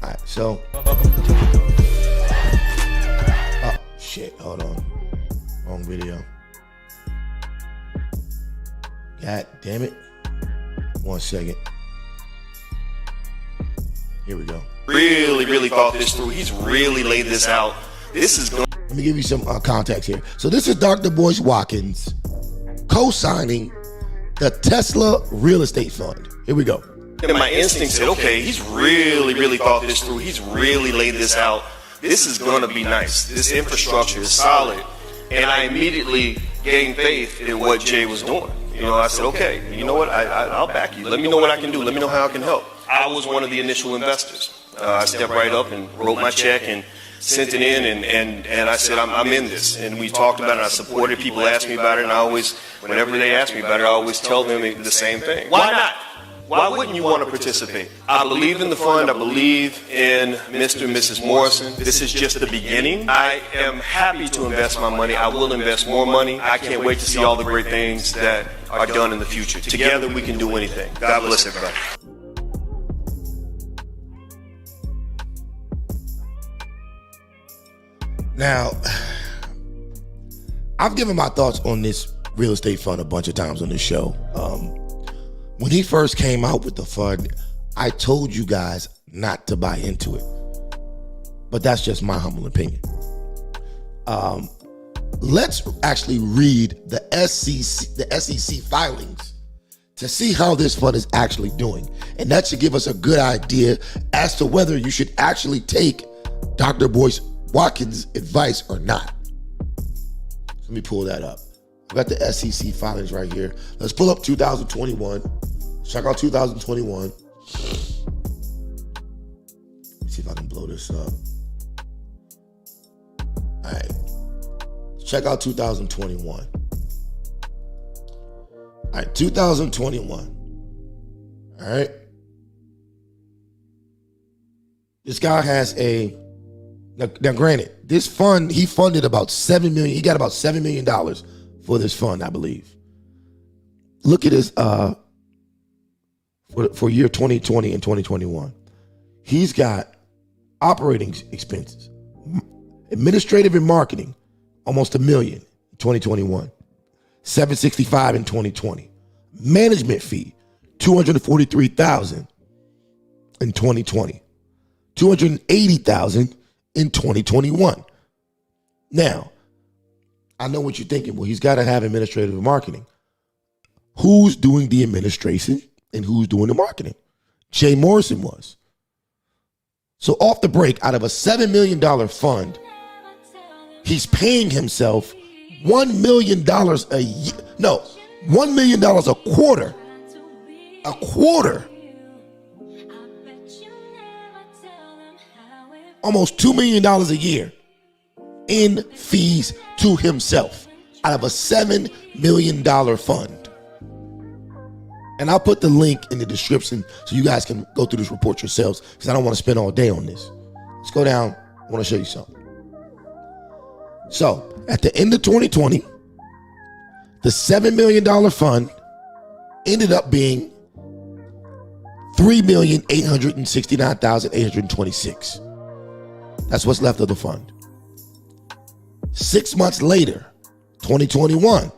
All right, so. Oh, shit, hold on. Wrong video. God damn it. 1 second. Here we go. Really thought this through. He's really laid this out. This is going. Let me give you some context here. So this is Dr. Boyce Watkins co-signing the Tesla Real Estate Fund. Here we go. And my instinct said, okay, he's really thought this through. He's really laid this out. This is going to be nice. This infrastructure is solid. And I immediately gained faith in what Jay was doing. You know, I said, okay, you know what? I'll back you. Let me know what I can do. Let me know how I can help. I was one of the initial investors. I stepped right up and wrote my check and sent it in, and I said, I'm in this. And we talked about it. I supported. People asked me about it, and I always, whenever they ask me about it, I always tell them the same thing. Why not? Why wouldn't you want to participate? I believe in the fund. I believe in Mr. and Mrs. Morrison. This is just the beginning. I am happy to invest my money. I will invest more money. I can't wait to see all the great things that are done in the future. Together, we can do anything. God bless everybody. Now, I've given my thoughts on this real estate fund a bunch of times on this show. When he first came out with the fund, I told you guys not to buy into it. But that's just my humble opinion. Let's actually read the SEC filings to see how this fund is actually doing. And that should give us a good idea as to whether you should actually take Dr. Boyce Watkins' advice or not. Let me pull that up. I got the SEC filings right here. Let's pull up 2021. Check out 2021. Let's see if I can blow this up. All right. Check out 2021. All right, 2021. All right. This guy has a, now granted, this fund, he funded about $7 million. He got about $7 million for this fund, I believe. Look at his, for year 2020 and 2021. He's got operating expenses, administrative and marketing, almost $1 million in 2021, $765,000 in 2020. Management fee, $243,000 in 2020, $280,000 in 2021. Now, I know what you're thinking. Well, he's got to have administrative and marketing. Who's doing the administration and who's doing the marketing? Jay Morrison was. So off the break, out of a $7 million fund, he's paying himself $1 million a year. No, $1 million a quarter. A quarter. Almost $2 million a year in fees to himself out of a $7 million fund. And I'll put the link in the description so you guys can go through this report yourselves, because I don't want to spend all day on this. Let's go down. I want to show you something. So at the end of 2020, the $7 million fund ended up being $3,869,826. That's what's left of the fund. 6 months later, 2021,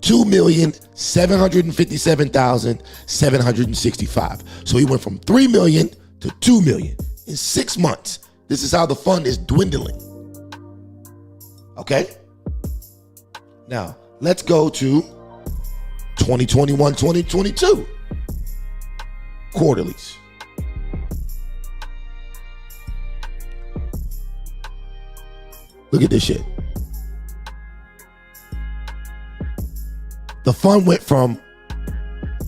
$2,757,765. So he went from 3 million to 2 million in 6 months. This is how the fund is dwindling. Okay? Now, let's go to 2021, 2022 quarterlies. Look at this shit. The fund went from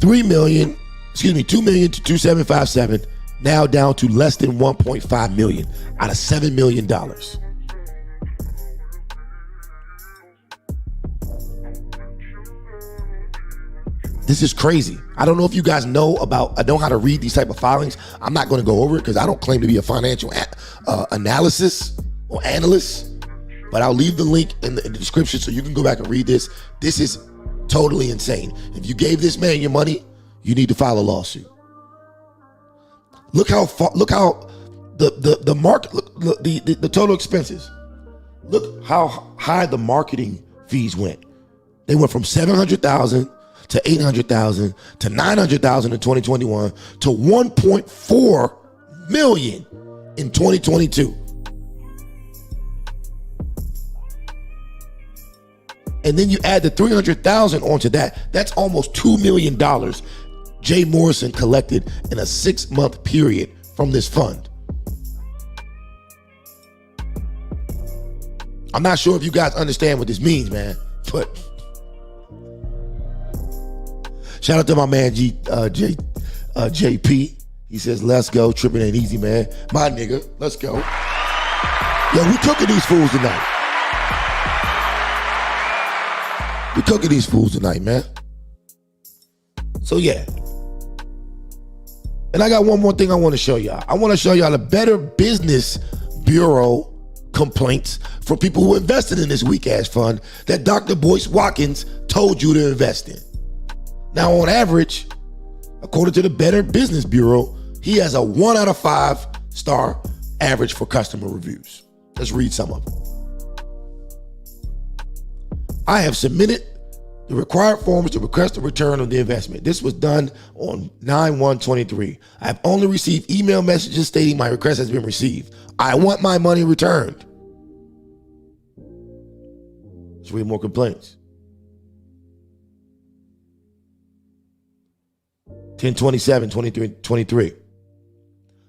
2 million to 2,757, now down to less than 1.5 million out of $7 million. This is crazy. I don't know if you guys know how to read these type of filings. I'm not going to go over it because I don't claim to be a financial analysis or analyst, but I'll leave the link in the description so you can go back and read this. This is totally insane. If you gave this man your money, you need to file a lawsuit. Look how the market, the total expenses. Look how high the marketing fees went. They went from $700,000 to $800,000 to $900,000 in 2021 to $1.4 million in 2022. And then you add the $300,000 onto that. That's almost $2 million Jay Morrison collected in a 6-month period from this fund. I'm not sure if you guys understand what this means, man, but shout out to my man JP. He says, let's go. Tripping ain't easy, man. My nigga, let's go. Yo, we cooking these fools tonight. We cooking these fools tonight, man. So yeah. And I got one more thing I want to show y'all. I want to show y'all the Better Business Bureau complaints from people who invested in this weak ass fund that Dr. Boyce Watkins told you to invest in. Now, on average, according to the Better Business Bureau, he has a 1 out of 5 star average for customer reviews. Let's read some of them. I have submitted the required forms to request a return on the investment. This was done on 9/1/23. I have only received email messages stating my request has been received. I want my money returned. Let's read more complaints. 10/27/23.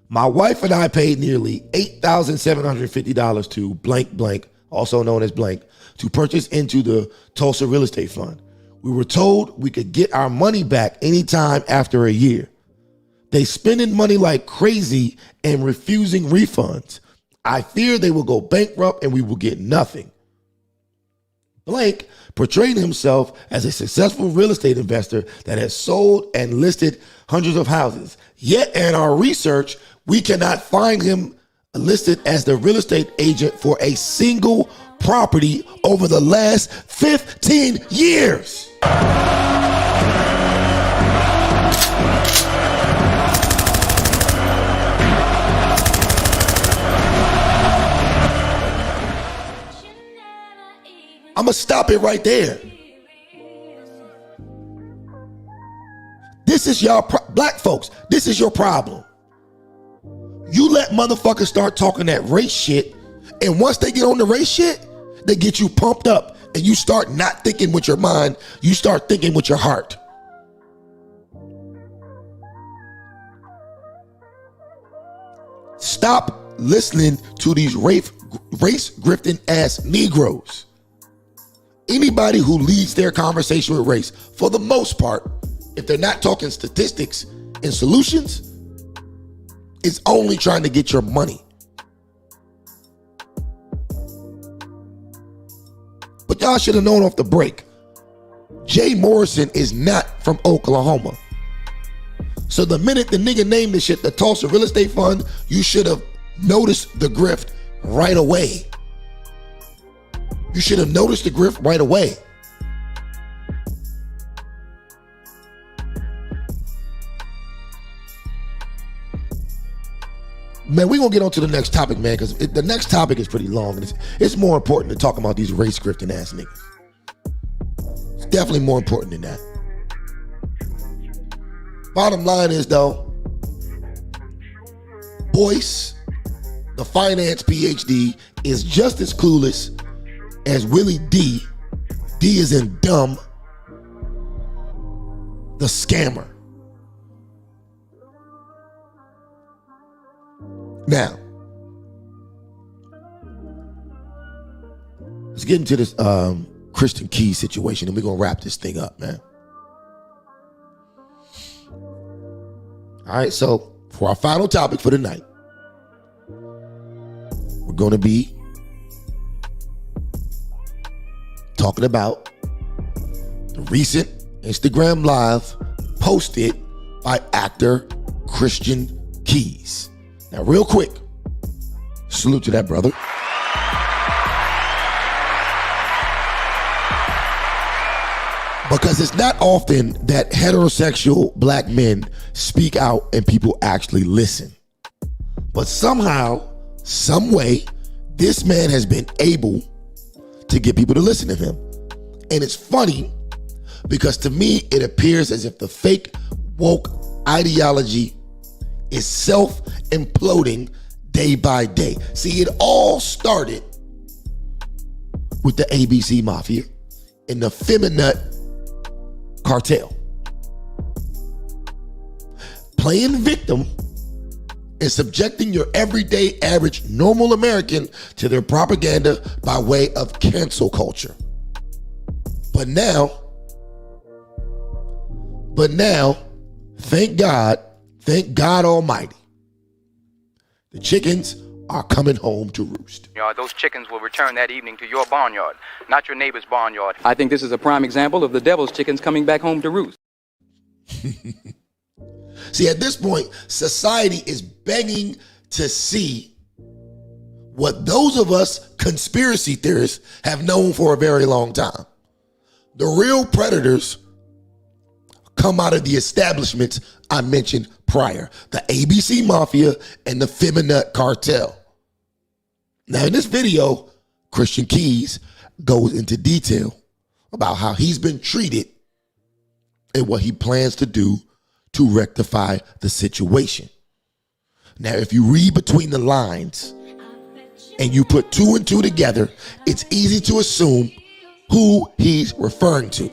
My wife and I paid nearly $8,750 to blank blank, also known as blank, to purchase into the Tulsa real estate fund. We were told we could get our money back anytime after a year. They spending money like crazy and refusing refunds. I fear they will go bankrupt and we will get nothing. Blank portrayed himself as a successful real estate investor that has sold and listed hundreds of houses. Yet in our research, we cannot find him listed as the real estate agent for a single property over the last 15 years. I'm gonna stop it right there. This is y'all, black folks, this is your problem. You let motherfuckers start talking that race shit, and once they get on the race shit, they get you pumped up, and you start not thinking with your mind, you start thinking with your heart. Stop listening to these race grifting ass Negroes. Anybody who leads their conversation with race, for the most part, if they're not talking statistics and solutions, is only trying to get your money. But y'all should have known off the break, Jay Morrison is not from Oklahoma. So the minute the nigga named this shit the Tulsa Real Estate Fund, you should have noticed the grift right away. You should have noticed the grift right away. Man, we're going to get on to the next topic, man, because the next topic is pretty long. And it's more important to talk about these race grifting ass niggas. It's definitely more important than that. Bottom line is, though, Boyce, the finance PhD, is just as clueless as Willie D. D is in dumb, the scammer. Now, let's get into this Christian Key situation, and we're going to wrap this thing up, man. All right, so for our final topic for the night, we're going to be talking about the recent Instagram Live posted by actor Christian Keys. Now, real quick, salute to that brother. Because it's not often that heterosexual black men speak out and people actually listen. But somehow, some way, this man has been able to get people to listen to him. And it's funny because to me, it appears as if the fake woke ideology is self-imploding day by day. See, it all started with the ABC Mafia and the feminut cartel. Playing victim and subjecting your everyday, average, normal American to their propaganda by way of cancel culture. But now, thank God Almighty, the chickens are coming home to roost. Those chickens will return that evening to your barnyard, not your neighbor's barnyard. I think this is a prime example of the devil's chickens coming back home to roost. See, at this point, society is begging to see what those of us conspiracy theorists have known for a very long time. The real predators come out of the establishments I mentioned prior, the ABC Mafia and the feminut cartel. Now, in this video, Christian Keys goes into detail about how he's been treated and what he plans to do to rectify the situation. Now, if you read between the lines and you put two and two together, it's easy to assume who he's referring to.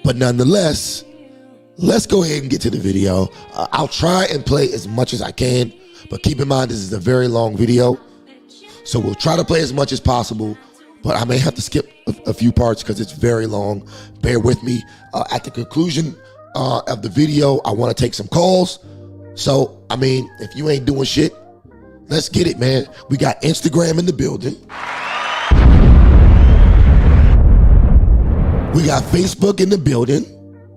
But nonetheless, let's go ahead and get to the video. I'll try and play as much as I can, but keep in mind this is a very long video. So we'll try to play as much as possible, but I may have to skip a few parts because it's very long. Bear with me. At the conclusion of the video, I want to take some calls. So, I mean, if you ain't doing shit, let's get it, man. We got Instagram in the building. We got Facebook in the building.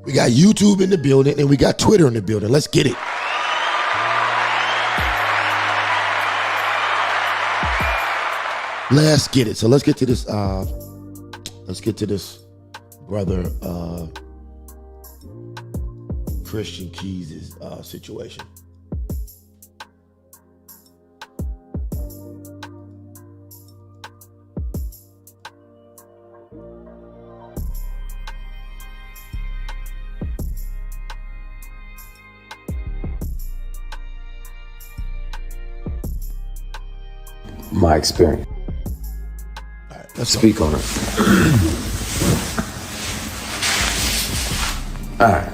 We got YouTube in the building, and we got Twitter in the building. Let's get it. Let's get it. So let's get to this. Let's get to this brother Christian Keys' situation. My experience. All right, let's speak on it. All right.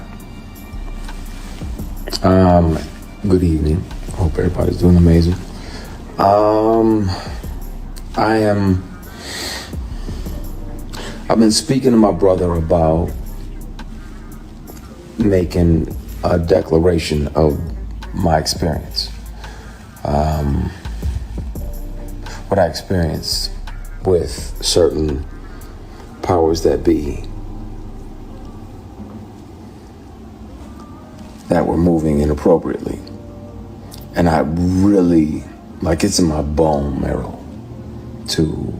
Good evening. Hope everybody's doing amazing. I've been speaking to my brother about making a declaration of my experience. What I experienced with certain powers that be that were moving inappropriately. And I really, it's in my bone marrow to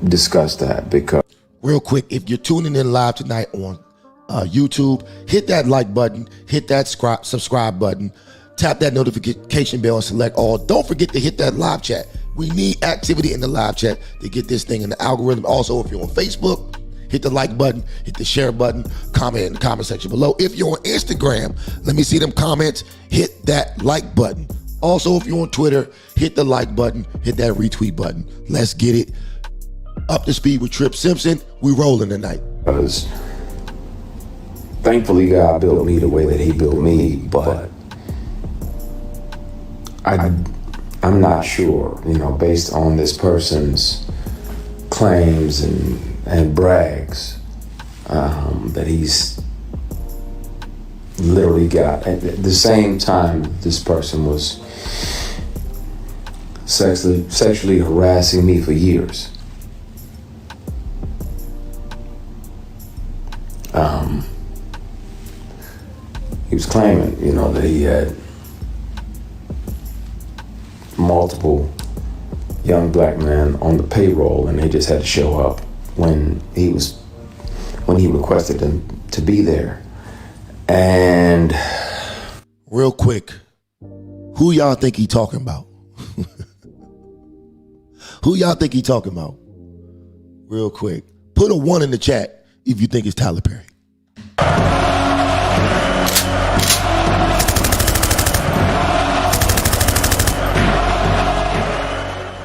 discuss that because... Real quick, if you're tuning in live tonight on YouTube, hit that like button, hit that subscribe button, tap that notification bell and select all. Don't forget to hit that live chat. We need activity in the live chat to get this thing in the algorithm. Also, if you're on Facebook, hit the like button, hit the share button, comment in the comment section below. If you're on Instagram, let me see them comments, hit that like button. Also, if you're on Twitter, hit the like button, hit that retweet button. Let's get it up to speed with Trip Simpson. We rolling tonight. Because thankfully God built me the way that he built me, but I'm not sure, based on this person's claims and brags, that he's literally got, at the same time this person was sexually harassing me for years. He was claiming, you know, that he had multiple young black men on the payroll, and they just had to show up when he requested them to be there. And real quick, who y'all think he talking about? Who y'all think he talking about? Real quick, put a 1 in the chat if you think it's Tyler Perry.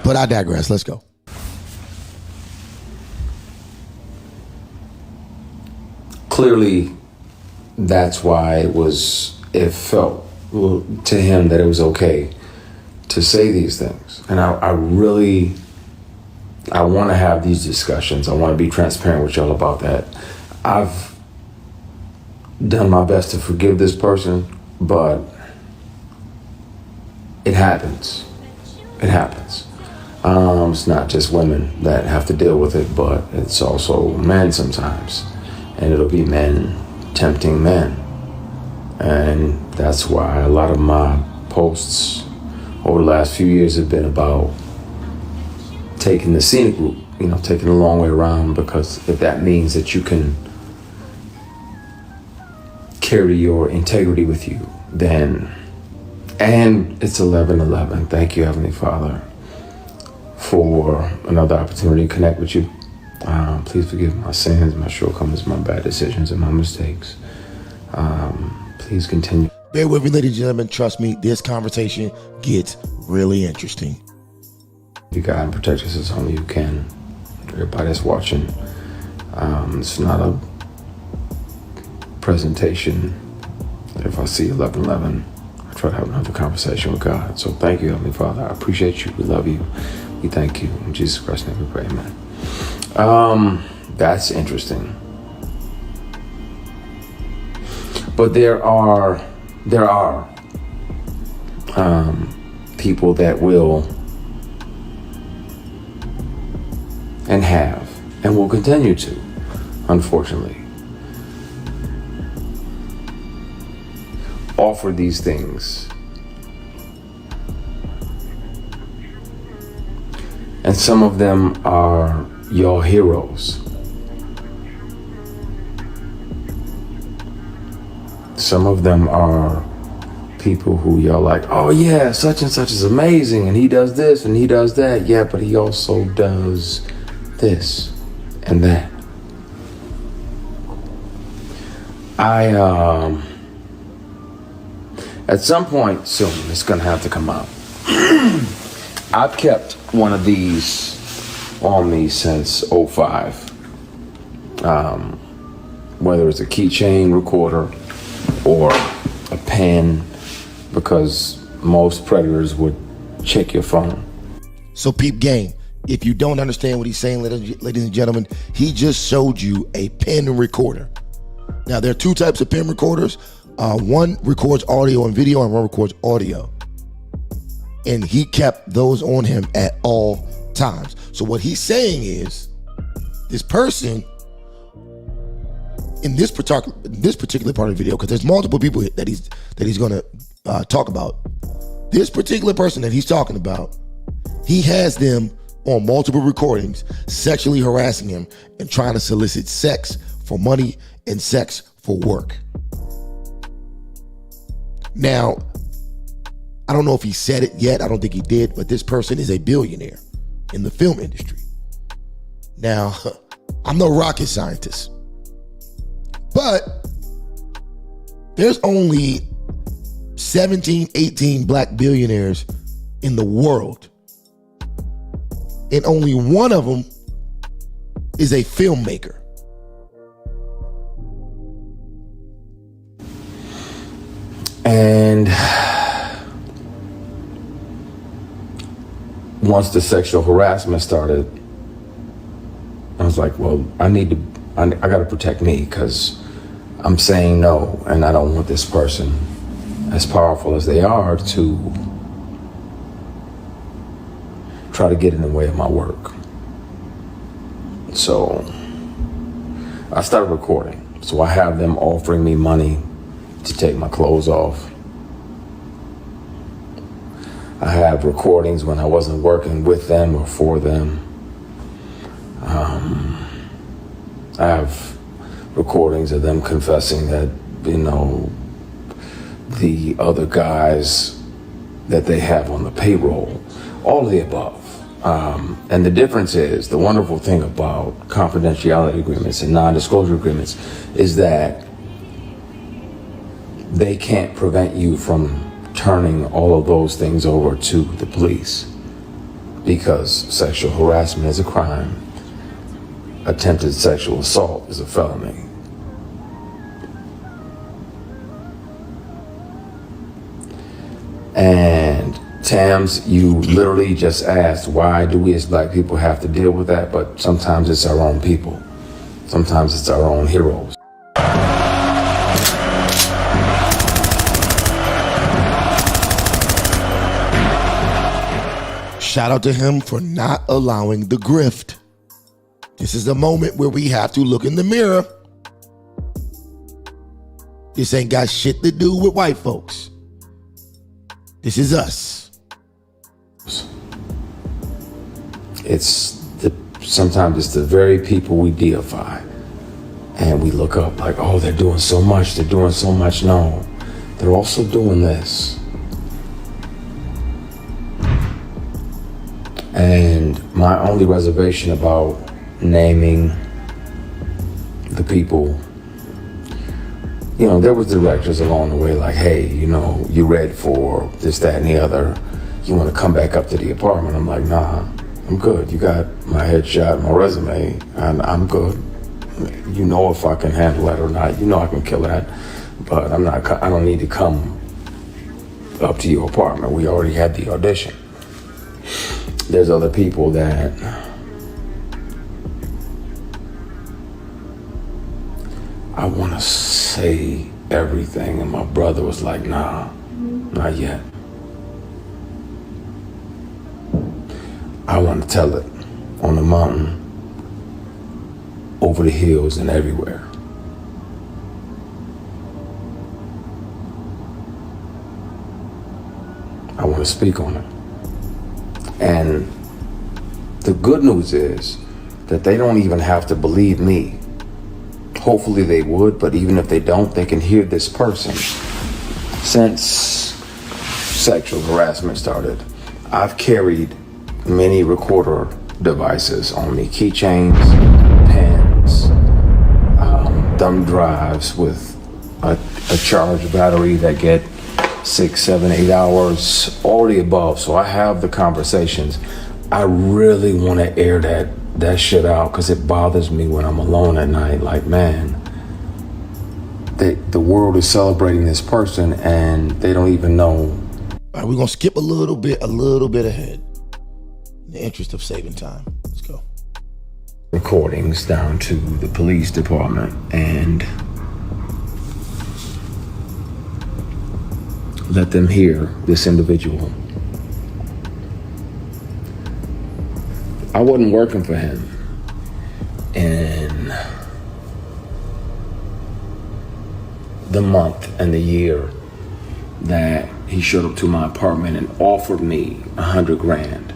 But I digress. Let's go. Clearly, that's why it felt to him that it was okay to say these things. And I want to have these discussions. I want to be transparent with y'all about that. I've done my best to forgive this person, but it happens. It happens. It's not just women that have to deal with it, but it's also men sometimes. And it'll be men tempting men. And that's why a lot of my posts over the last few years have been about taking the scenic route, you know, taking the long way around, because if that means that you can carry your integrity with you, then, and it's 11/11. Thank you, Heavenly Father, for another opportunity to connect with you. Please forgive my sins, my shortcomings, my bad decisions, and my mistakes. Please continue. Bear with me, ladies and gentlemen. Trust me, this conversation gets really interesting. You guide and protect us as only you can. Everybody that's watching, it's not a presentation. If I see 11/11, I try to have another conversation with God. So thank you, Heavenly Father. I appreciate you. We love you. We thank you. In Jesus Christ's name we pray, amen. That's interesting. But there are people that will and have and will continue to, unfortunately, offer these things. And some of them are your heroes. Some of them are people who y'all like, oh yeah, such and such is amazing, and he does this and he does that. Yeah, but he also does this and that. At some point soon, it's gonna have to come out. I've kept one of these on me since 05. Whether it's a keychain recorder or a pen, because most predators would check your phone. So peep game. If you don't understand what he's saying, ladies and gentlemen, he just showed you a pen recorder. Now, there are two types of pen recorders. One records audio and video, and one records audio. And he kept those on him at all times. So what he's saying is, this person, in this particular part of the video, because there's multiple people that he's going to talk about. This particular person that he's talking about, he has them on multiple recordings sexually harassing him and trying to solicit sex for money and sex for work. Now, I don't know if he said it yet. I don't think he did, but this person is a billionaire in the film industry. Now, I'm no rocket scientist, but there's only 17, 18 black billionaires in the world. And only one of them is a filmmaker. And once the sexual harassment started, I was like, well, I got to protect me, because I'm saying no, and I don't want this person, as powerful as they are, to try to get in the way of my work. So I started recording So I have them offering me money to take my clothes off. I have recordings when I wasn't working with them or for them. I have recordings of them confessing that, you know, the other guys that they have on the payroll, all of the above. And the difference is, the wonderful thing about confidentiality agreements and non-disclosure agreements is that they can't prevent you from turning all of those things over to the police, because sexual harassment is a crime. Attempted sexual assault is a felony. And Tams, you literally just asked, why do we as black people have to deal with that? But sometimes it's our own people. Sometimes it's our own heroes. Shout out to him for not allowing the grift. This is a moment where we have to look in the mirror. This ain't got shit to do with white folks. This is us. Sometimes it's the very people we deify. And we look up like, oh, they're doing so much, they're doing so much. No, they're also doing this. And my only reservation about naming the people, you know, there was directors along the way like, hey, you know, you read for this, that, and the other. You want to come back up to the apartment? I'm like, nah, I'm good. You got my headshot, my resume, and I'm good. You know if I can handle that or not. You know I can kill that, but I don't need to come up to your apartment. We already had the audition. There's other people that I want to say everything, and my brother was like, nah, not yet. I want to tell it on the mountain, over the hills, and everywhere. I want to speak on it. And the good news is that they don't even have to believe me. Hopefully they would, but even if they don't, they can hear this person. Since sexual harassment started, I've carried many recorder devices on me, keychains, pens, thumb drives with a charged battery that get 6, 7, 8 hours, all the above. So I have the conversations. I really want to air that shit out because it bothers me when I'm alone at night. Like, man, the world is celebrating this person and they don't even know. All right, we're gonna skip a little bit ahead in the interest of saving time. Let's go. Recordings down to the police department and let them hear this individual. I wasn't working for him in the month and the year that he showed up to my apartment and offered me $100,000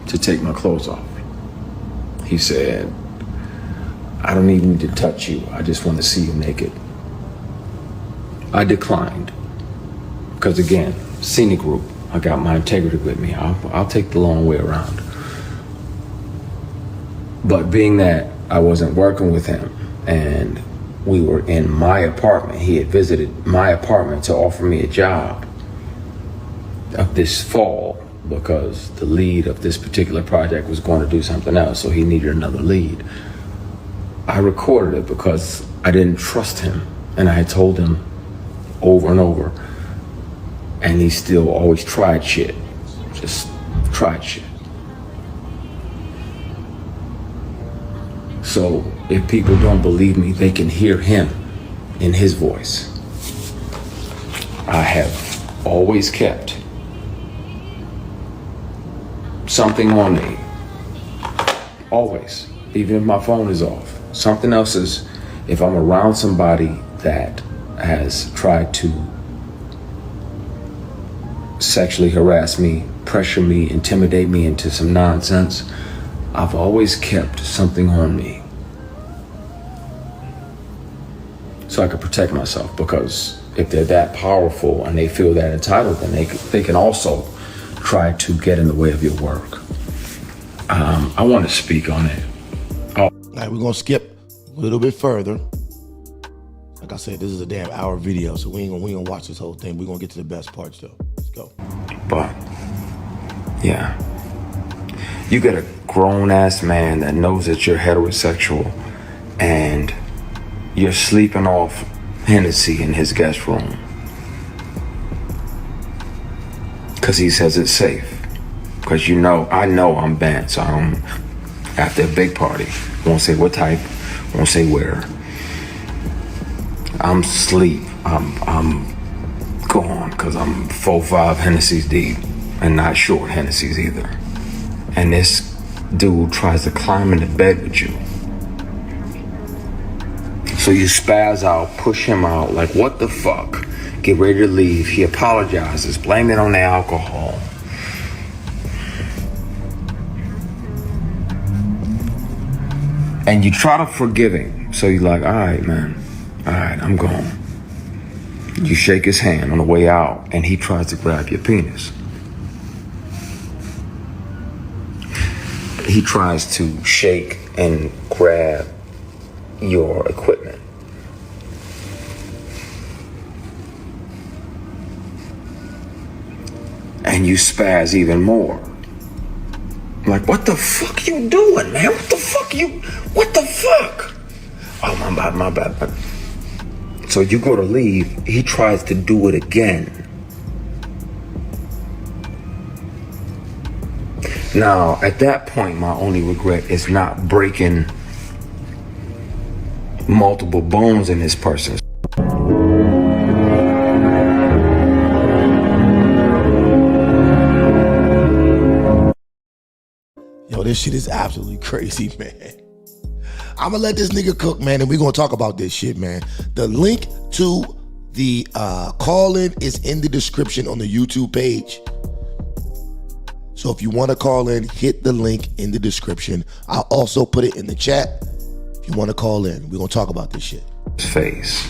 to take my clothes off. He said, I don't even need to touch you. I just want to see you naked. I declined. Because again, scenic route. I got my integrity with me. I'll take the long way around. But being that I wasn't working with him and we were in my apartment, he had visited my apartment to offer me a job of this fall because the lead of this particular project was going to do something else, so he needed another lead. I recorded it because I didn't trust him, and I had told him over and over, and he still always tried shit. Just tried shit. So if people don't believe me, they can hear him in his voice. I have always kept something on me. Always. Even if my phone is off. Something else is if I'm around somebody that has tried to sexually harass me, pressure me, intimidate me into some nonsense, I've always kept something on me so I could protect myself, because if they're that powerful and they feel that entitled, then they can also try to get in the way of your work. I want to speak on it. All right, we're gonna skip a little bit further. Like I said, this is a damn hour video, so we ain't gonna watch this whole thing. We're gonna get to the best parts though. Let's go. But yeah, you get a grown-ass man that knows that you're heterosexual and you're sleeping off Hennessy in his guest room because he says it's safe. Because I know I'm banned, so I'm after a big party. Won't say what type, won't say where. I'm asleep. I'm gone because I'm 4-5 Hennessy's deep and not short Hennessy's either. And this dude tries to climb into bed with you. So you spaz out, push him out, like what the fuck? Get ready to leave. He apologizes, blame it on the alcohol. And you try to forgive him. So you're like, all right, man. All right, I'm gone. You shake his hand on the way out, and he tries to grab your penis. He tries to shake and grab your equipment. And you spaz even more. Like, what the fuck you doing, man? What the fuck? Oh, my bad. So you go to leave, he tries to do it again. Now, at that point, my only regret is not breaking multiple bones in this person. Yo, this shit is absolutely crazy, man. I'm gonna let this nigga cook, man, and we're gonna talk about this shit, man. The link to the call-in is in the description on the YouTube page. So if you want to call in, hit the link in the description. I'll also put it in the chat if you want to call in. We're gonna talk about this shit. Face.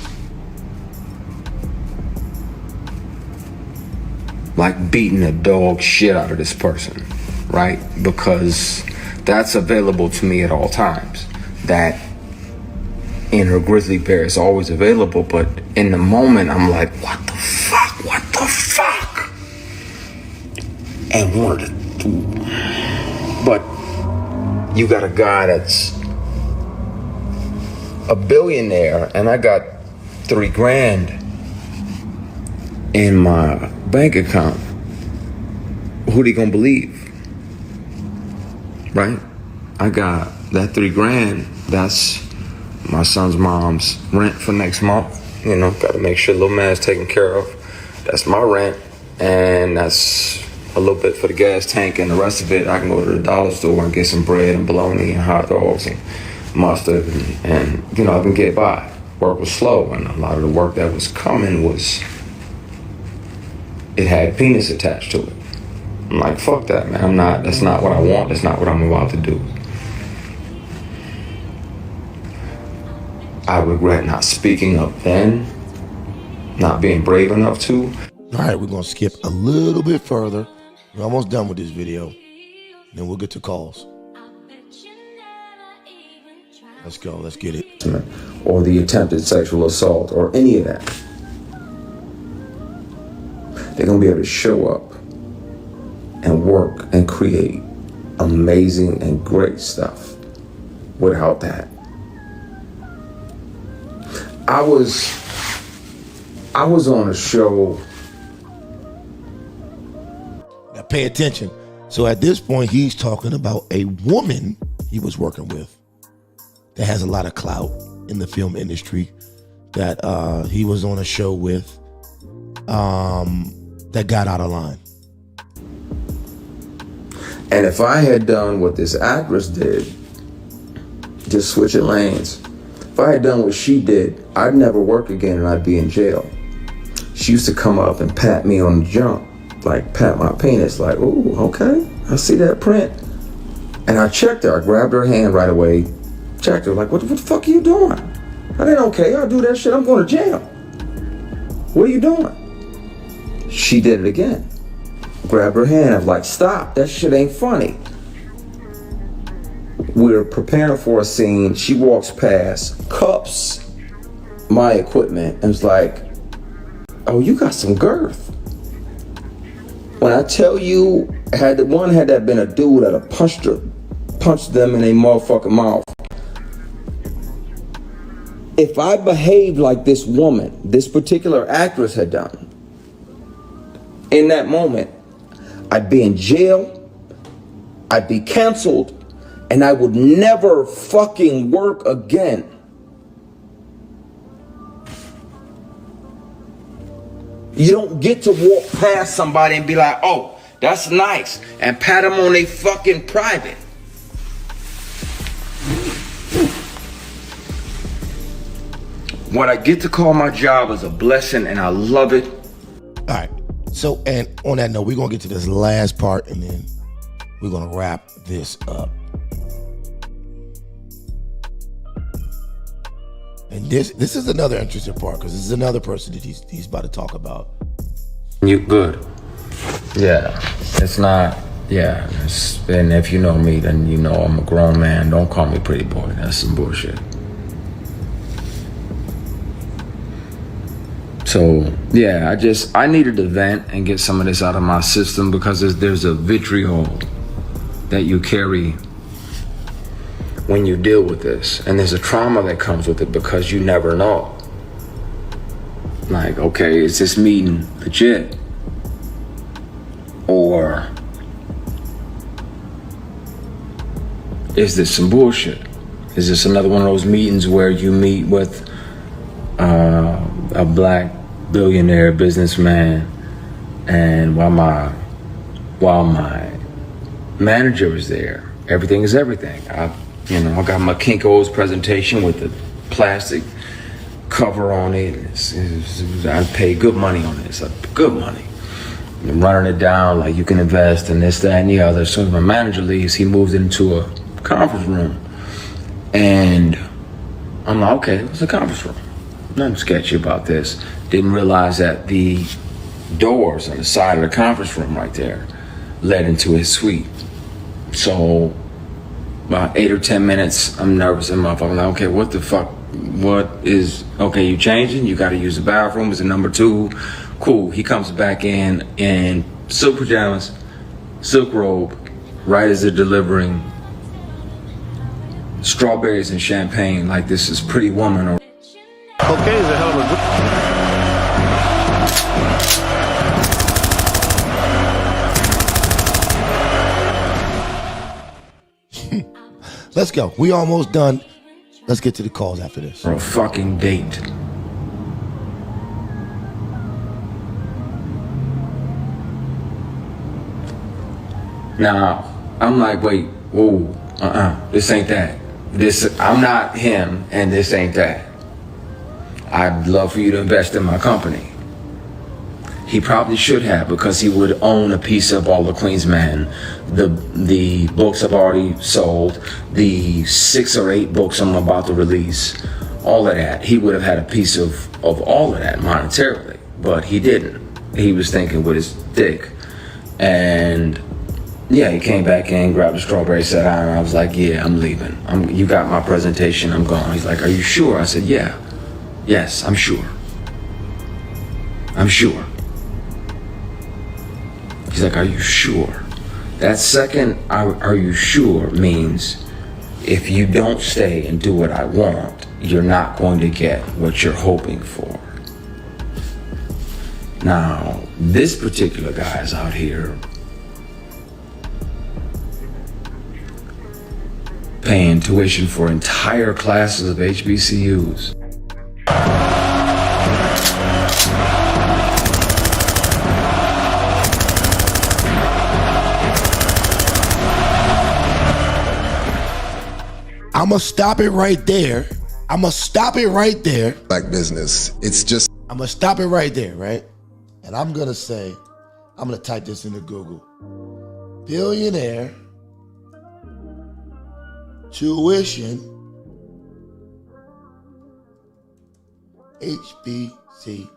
Like beating the dog shit out of this person, right? Because that's available to me at all times. That inner grizzly bear is always available, but in the moment I'm like, what the fuck? And but you got a guy that's a billionaire and I got $3 grand in my bank account. Who they gonna believe? Right? I got that $3 grand. That's my son's mom's rent for next month. You know, gotta make sure little man's taken care of. That's my rent, and that's a little bit for the gas tank, and the rest of it I can go to the dollar store and get some bread and bologna and hot dogs and mustard and you know, I can get by. Work was slow, and a lot of the work that was coming it had penis attached to it. I'm like, fuck that, man. That's not what I want. That's not what I'm about to do. I regret not speaking up then, not being brave enough to. All right, we're gonna skip a little bit further. We're almost done with this video. Then we'll get to calls. Let's go, let's get it. Or the attempted sexual assault or any of that. They're gonna be able to show up and work and create amazing and great stuff without that. I was on a show. Now pay attention. So at this point, he's talking about a woman he was working with that has a lot of clout in the film industry that he was on a show with that got out of line. And if I had done what this actress did, just switching lanes, If I had done what she did, I'd never work again and I'd be in jail. She used to come up and pat me on the jump, like pat my penis, like, ooh, okay, I see that print. And I checked her, I grabbed her hand right away, checked her, like, what the fuck are you doing? That ain't okay, I'll do that shit, I'm going to jail. What are you doing? She did it again. Grabbed her hand, I was like, stop, that shit ain't funny. We're preparing for a scene, she walks past, cups my equipment, and was like, oh, you got some girth. When I tell you, had that been a dude, I'd have punched them in a motherfucking mouth. If I behaved like this woman, this particular actress had done, in that moment, I'd be in jail, I'd be canceled, and I would never fucking work again. You don't get to walk past somebody and be like, oh, that's nice, and pat them on their fucking private. What I get to call my job is a blessing, and I love it. All right. So, and on that note, we're going to get to this last part, and then we're going to wrap this up. And this is another interesting part, because this is another person that he's about to talk about. You good? Yeah, it's not. Yeah, and if you know me, then you know I'm a grown man. Don't call me pretty boy. That's some bullshit. So yeah, I needed to vent and get some of this out of my system, because there's a vitriol that you carry when you deal with this, and there's a trauma that comes with it, because you never know. Like, okay, is this meeting legit? Or is this some bullshit? Is this another one of those meetings where you meet with a black billionaire businessman, and while my manager is there, everything is everything. I got my Kinko's presentation with the plastic cover on it. I paid good money on this, good money. I'm running it down like you can invest in this, that, and the other. As soon as my manager leaves, he moves into a conference room. And I'm like, okay, it's a conference room. Nothing sketchy about this. Didn't realize that the doors on the side of the conference room right there led into his suite. So about 8 or 10 minutes, I'm nervous enough. I'm like, okay, what the fuck? Okay, you changing? You got to use the bathroom. Is it number 2? Cool. He comes back in silk pajamas, silk robe, right as they're delivering strawberries and champagne, like this is Pretty Woman. Or okay, is a hell of a Let's go. We almost done. Let's get to the calls after this. For a fucking date. Now, I'm like, wait, whoa, this ain't that. I'm not him, and this ain't that. I'd love for you to invest in my company. He probably should have, because he would own a piece of all the Queensman. The books I've already sold, the 6 or 8 books I'm about to release, all of that. He would have had a piece of all of that monetarily, but he didn't. He was thinking with his dick. And yeah, he came back in, grabbed a strawberry, sat down, and I was like, yeah, I'm leaving. You got my presentation, I'm gone. He's like, are you sure? I said, yeah. Yes, I'm sure. I'm sure. He's like, are you sure? That second, are you sure, means if you don't stay and do what I want, you're not going to get what you're hoping for. Now, this particular guy is out here paying tuition for entire classes of HBCUs. I'm gonna stop it right there, I'm going to stop it right there. Black business. It's just. I'm going to stop it right there, right? And I'm going to say, I'm going to type this into Google. Billionaire tuition HBCUs.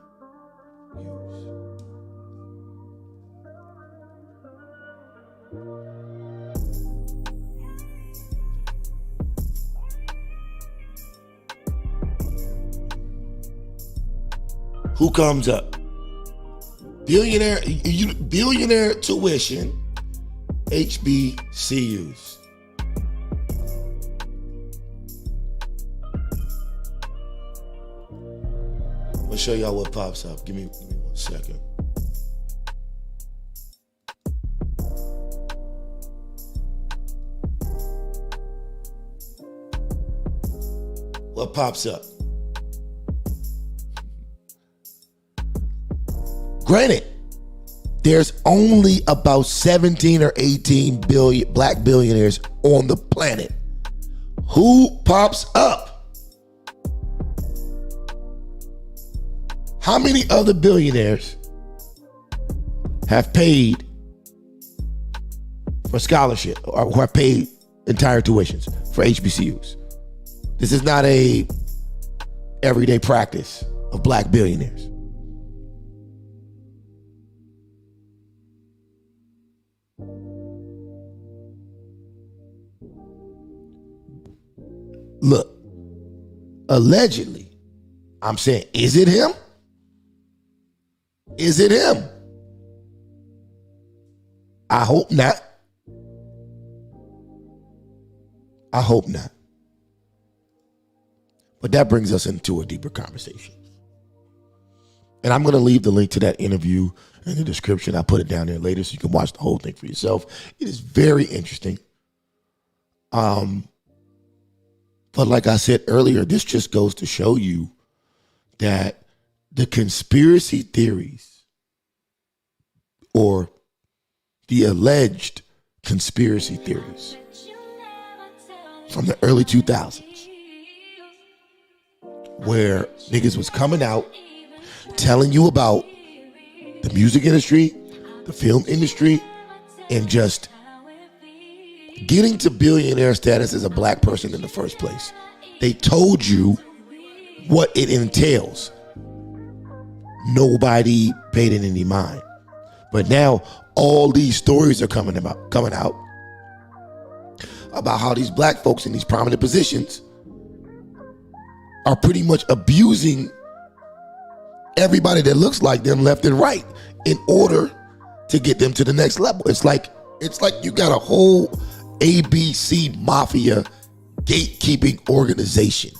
Who comes up? Billionaire tuition HBCUs. I'm gonna show y'all what pops up. Give me 1 second. What pops up? Granted, there's only about 17 or 18 billion black billionaires on the planet. Who pops up? How many other billionaires have paid for scholarship or who have paid entire tuitions for HBCUs? This is not a everyday practice of black billionaires. Look, allegedly, I'm saying, is it him? Is it him? I hope not. I hope not. But that brings us into a deeper conversation. And I'm going to leave the link to that interview in the description. I'll put it down there later so you can watch the whole thing for yourself. It is very interesting. But like I said earlier, this just goes to show you that the conspiracy theories or the alleged conspiracy theories from the early 2000s, where niggas was coming out telling you about the music industry, the film industry, and just getting to billionaire status as a black person in the first place. They told you what it entails. Nobody paid it any mind. But now all these stories are coming out about how these black folks in these prominent positions are pretty much abusing everybody that looks like them left and right in order to get them to the next level. It's like you got a whole ABC mafia gatekeeping organization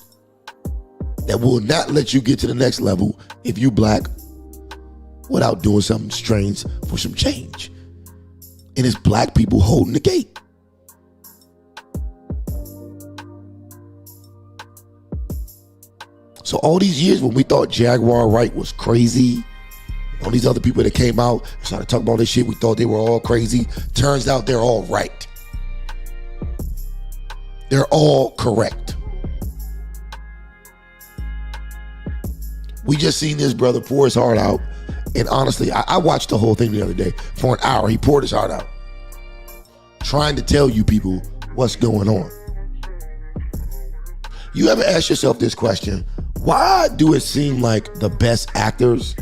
that will not let you get to the next level if you black without doing something strange for some change. And it's black people holding the gate. So all these years when we thought Jaguar Wright was crazy, all these other people that came out and started talking about this shit, we thought they were all crazy. Turns out they're all right. They're all correct. We just seen this brother pour his heart out. And honestly, I watched the whole thing the other day. For an hour, he poured his heart out, trying to tell you people what's going on. You ever ask yourself this question? Why do it seem like the best actors,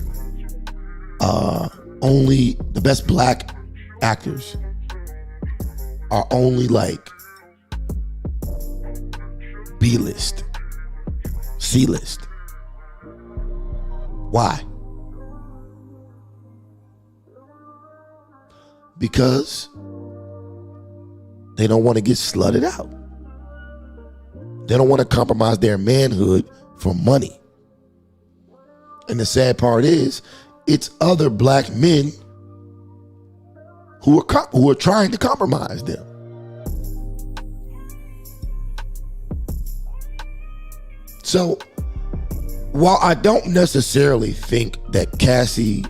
only the best black actors are only like B-list, C-list? Why? Because they don't want to get slutted out. They don't want to compromise their manhood for money. And the sad part is, it's other black men who are trying to compromise them. So, while I don't necessarily think that Cassie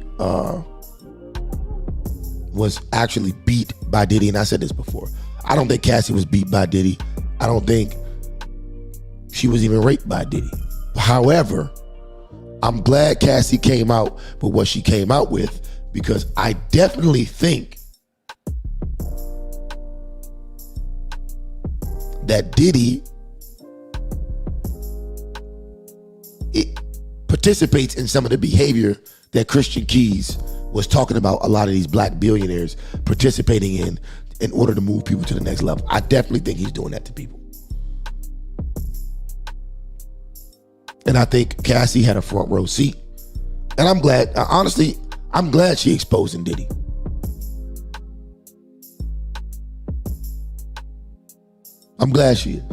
was actually beat by Diddy, and I said this before, I don't think Cassie was beat by Diddy. I don't think she was even raped by Diddy. However, I'm glad Cassie came out with what she came out with, because I definitely think that Diddy participates in some of the behavior that Christian Keys was talking about a lot of these black billionaires participating in order to move people to the next level. I definitely think he's doing that to people. And I think Cassie had a front row seat. And I'm glad, honestly, I'm glad she exposing Diddy. I'm glad she is.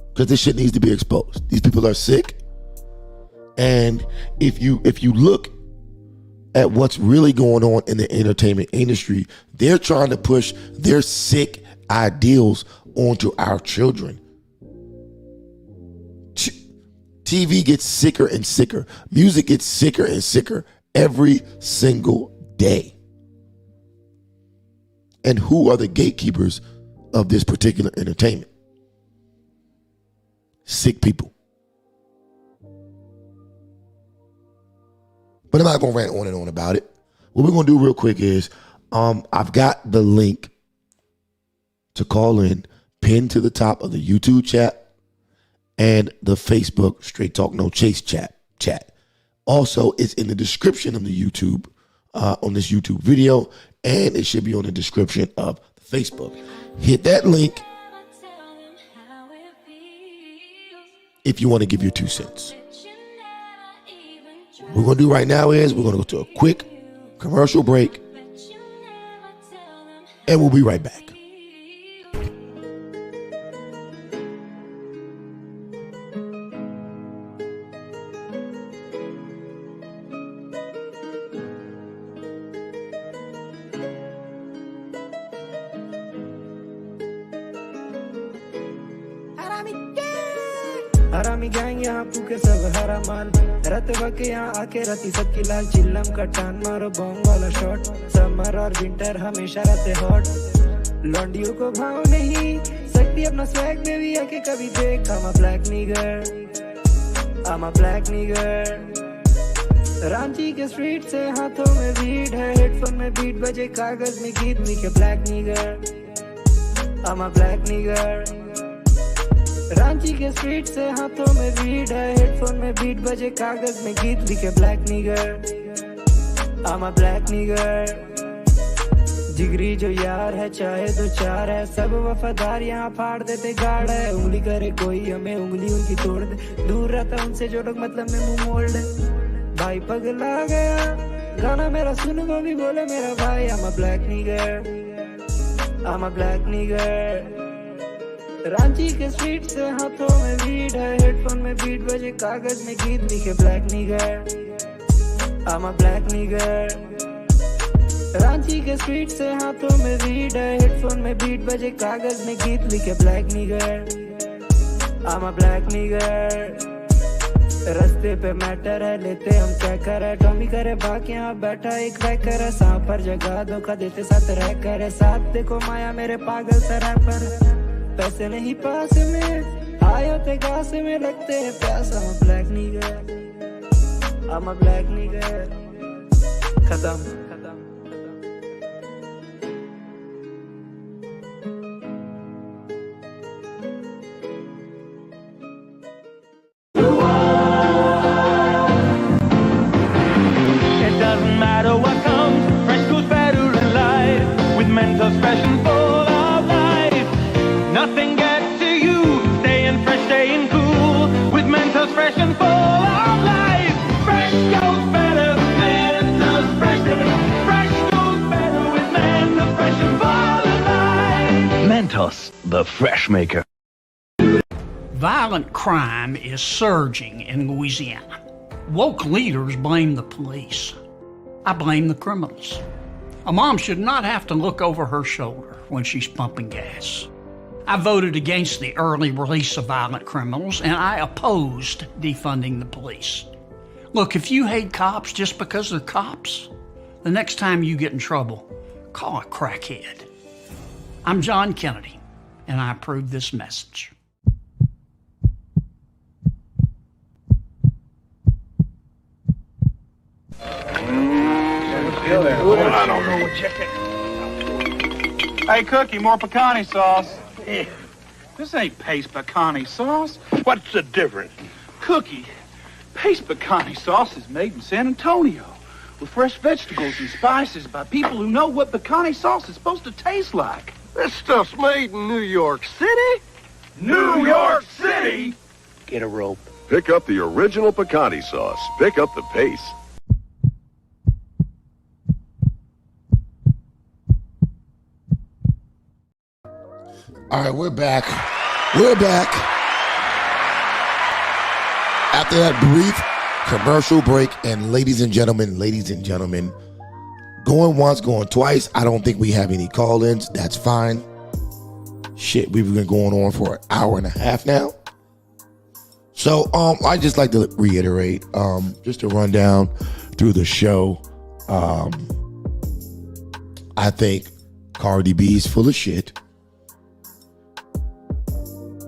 Because this shit needs to be exposed. These people are sick. And if you look at what's really going on in the entertainment industry, they're trying to push their sick ideals onto our children. TV gets sicker and sicker. Music gets sicker and sicker every single day. And who are the gatekeepers of this particular entertainment? Sick people. But I'm not going to rant on and on about it. What we're going to do real quick is I've got the link to call in pinned to the top of the YouTube chat and the Facebook Straight Talk No Chase chat. Also, it's in the description of the YouTube, on this YouTube video, and it should be on the description of Facebook. Hit that link if you want to give your 2 cents. What we're going to do right now is we're going to go to a quick commercial break, and we'll be right back. हरामी gang यहाँ पूके सब हरा माल रत वके यहाँ आके रती सबकी लाल चिल्लम का टान मारो बॉम्ब वाला शॉट समर और विंटर हमेशा रहते हॉट लॉन्डियों को भाव नहीं सकती अपना स्वैग में भी आके कभी देख I'm a black nigger I'm a black nigger Ranchi के स्ट्रीट से हाथों में बीट है हेडफोन में बीट बजे कागज में गीत लिखे black nigger I'm a black nigger Ranchi के स्ट्रीट से हाथों में बीट है हेडफोन में बीट बजे कागज में गीत लिखे black nigger I'm a black nigger जिगरी जो यार है चाहे तो चार है सब वफादार यहाँ फाड़ देते गाड़ है उंगली करे कोई हमें उंगली उनकी तोड़ दे दूर रहता उनसे जो लोग मतलब में मुंह मोड़ दे भाई पगला गया गाना मेरा सुन वो भी बोले मेरा भाई I'm a black nigger I'm a black nigger Ranchi के स्ट्रीट से हाथों में बीट है हेडफोन में बीट बजे कागज में गीत लिखे black nigger I'm a black nigger Ranchi के स्ट्रीट से हाथों में बीट है हेडफोन में बीट बजे कागज में गीत लिखे black nigger I'm a black nigger रस्ते पे मैटर है लेते हम क्या करे टॉमी करे भाग यहाँ बैठा एक रैकर है सांप पर जगह धोखा देते साथ रह करे साथ देखो माया मेरे पागल सा रैपर पैसे नहीं पास में आए होते घास में लगते हैं प्यास I'm a black nigger I'm a black nigger खत्म It doesn't matter what comes, fresh goes better in life with Mentos fresh and full of life. Nothing gets to you, staying fresh, staying cool with Mentos fresh and full of life. Fresh goes better with Mentos fresh. Fresh goes better with Mentos fresh and full of life. Mentos, the fresh maker. Violent crime is surging in Louisiana. Woke leaders blame the police. I blame the criminals. A mom should not have to look over her shoulder when she's pumping gas. I voted against the early release of violent criminals, and I opposed defunding the police. Look, if you hate cops just because they're cops, the next time you get in trouble, call a crackhead. I'm John Kennedy, and I approve this message. I don't know what chicken. Hey, Cookie, more pecani sauce. Yeah. This ain't paste pecani sauce. What's the difference? Cookie, paste pecani sauce is made in San Antonio with fresh vegetables and spices by people who know what pecani sauce is supposed to taste like. This stuff's made in New York City? New York City? Get a rope. Pick up the original pecani sauce. Pick up the pace. All right, we're back. We're back. After that brief commercial break, and ladies and gentlemen, going once, going twice. I don't think we have any call-ins. That's fine. Shit, we've been going on for an hour and a half now. So I just like to reiterate, just to run down through the show. I think Cardi B is full of shit.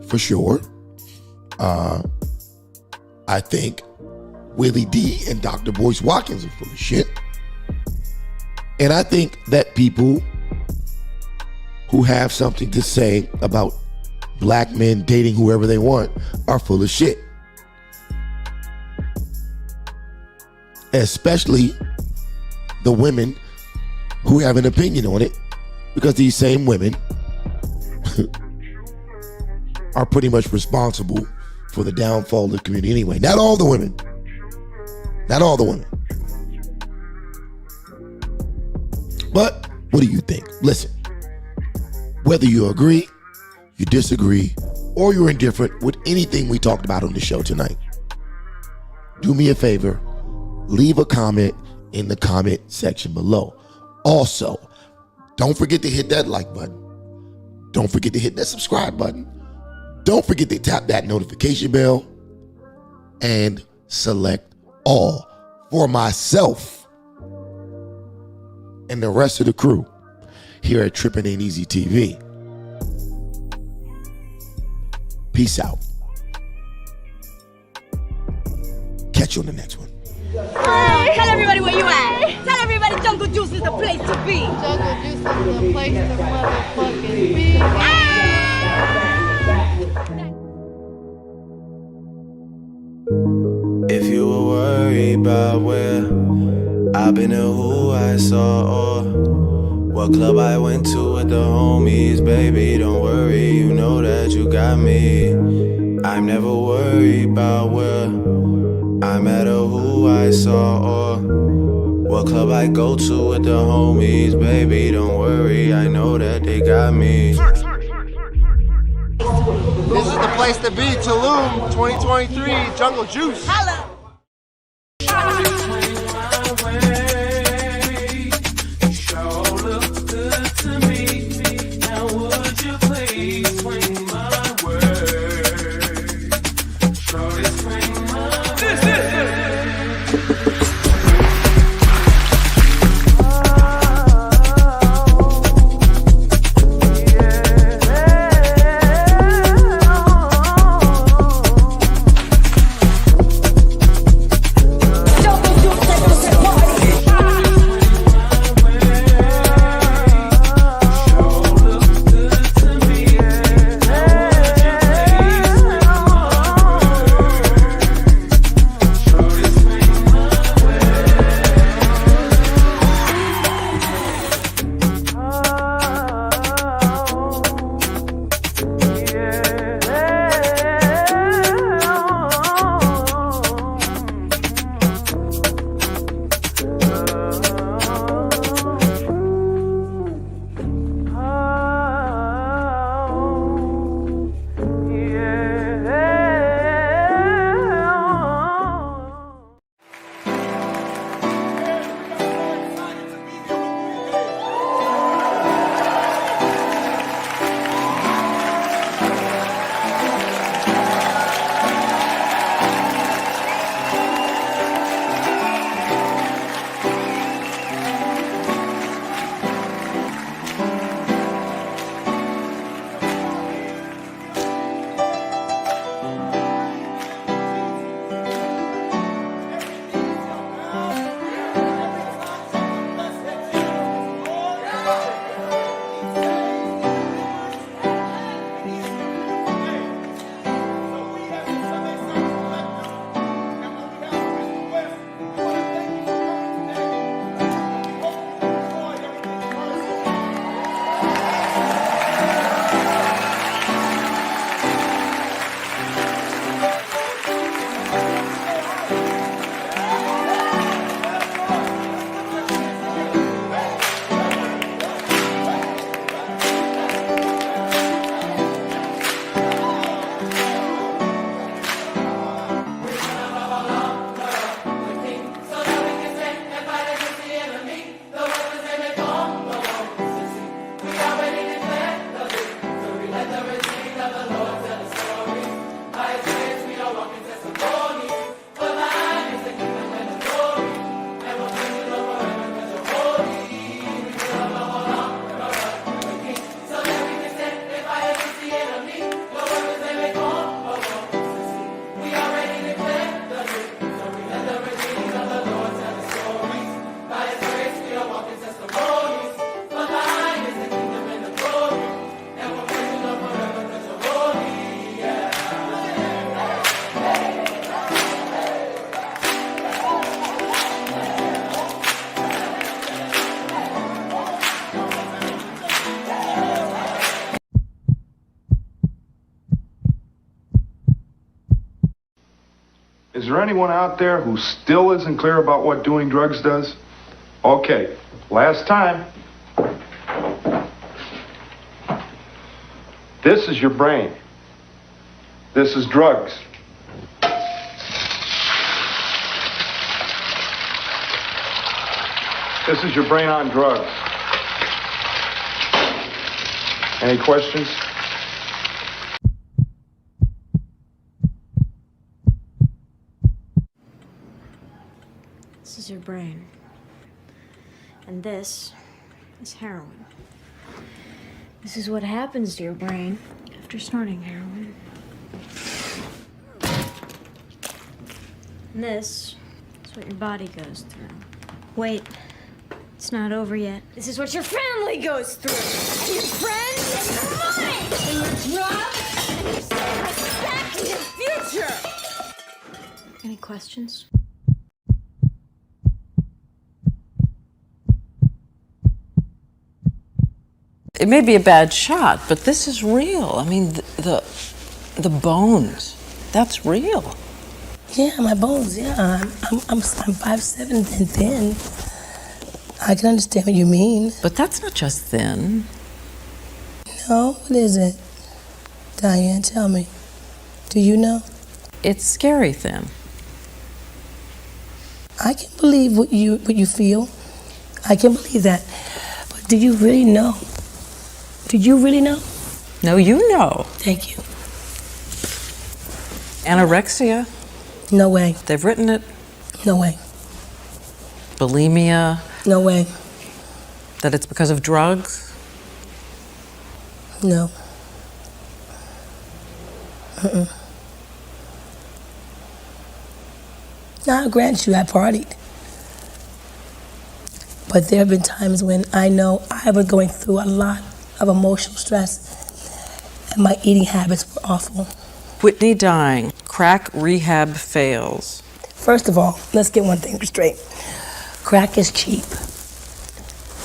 For sure. I think Willie D and Dr. Boyce Watkins are full of shit. And I think that people who have something to say about black men dating whoever they want are full of shit. Especially the women who have an opinion on it, because these same women are pretty much responsible for the downfall of the community anyway. Not all the women. Not all the women. But what do you think? Listen, whether you agree, you disagree, or you're indifferent with anything we talked about on the show tonight, do me a favor, leave a comment in the comment section below. Also, don't forget to hit that like button. Don't forget to hit that subscribe button. Don't forget to tap that notification bell and select all for myself and the rest of the crew here at Trippin' Ain't Easy TV. Peace out. Catch you on the next one. Hey, tell everybody where you at. Tell everybody Jungle Juice is the place to be. Jungle Juice is the place to motherfucking be. If you were worried about where I've been and who I saw, or what club I went to with the homies, baby, don't worry, you know that you got me. I'm never worried about where I'm at or who I saw, or what club I go to with the homies, baby, don't worry, I know that they got me. This is the place to be, Tulum 2023, Jungle Juice. Holla! Is there anyone out there who still isn't clear about what doing drugs does? Okay, last time. This is your brain. This is drugs. This is your brain on drugs. Any questions? This is your brain. And this is heroin. This is what happens to your brain after snorting heroin. And this is what your body goes through. Wait, it's not over yet. This is what your family goes through. And your friends, and your money, and your drugs, and your self-respect, and your future. Any questions? It may be a bad shot, but this is real. I mean, the bones, that's real. Yeah, my bones, yeah. I'm 5'7" and thin. I can understand what you mean. But that's not just thin. No, what is it? Diane, tell me. Do you know? It's scary thin. I can believe what you feel. I can believe that. But do you really know? Do you really know? No, you know. Thank you. Anorexia. No way. They've written it. No way. Bulimia. No way. That it's because of drugs. No. Mm-mm. Now, I grant you, I partied. But there have been times when I know I was going through a lot of emotional stress and my eating habits were awful. Whitney dying. Crack rehab fails. First of all, let's get one thing straight. Crack is cheap.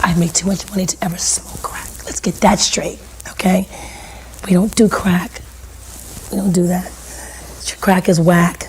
I make too much money to ever smoke crack. Let's get that straight, okay? We don't do crack. We don't do that. Crack is whack.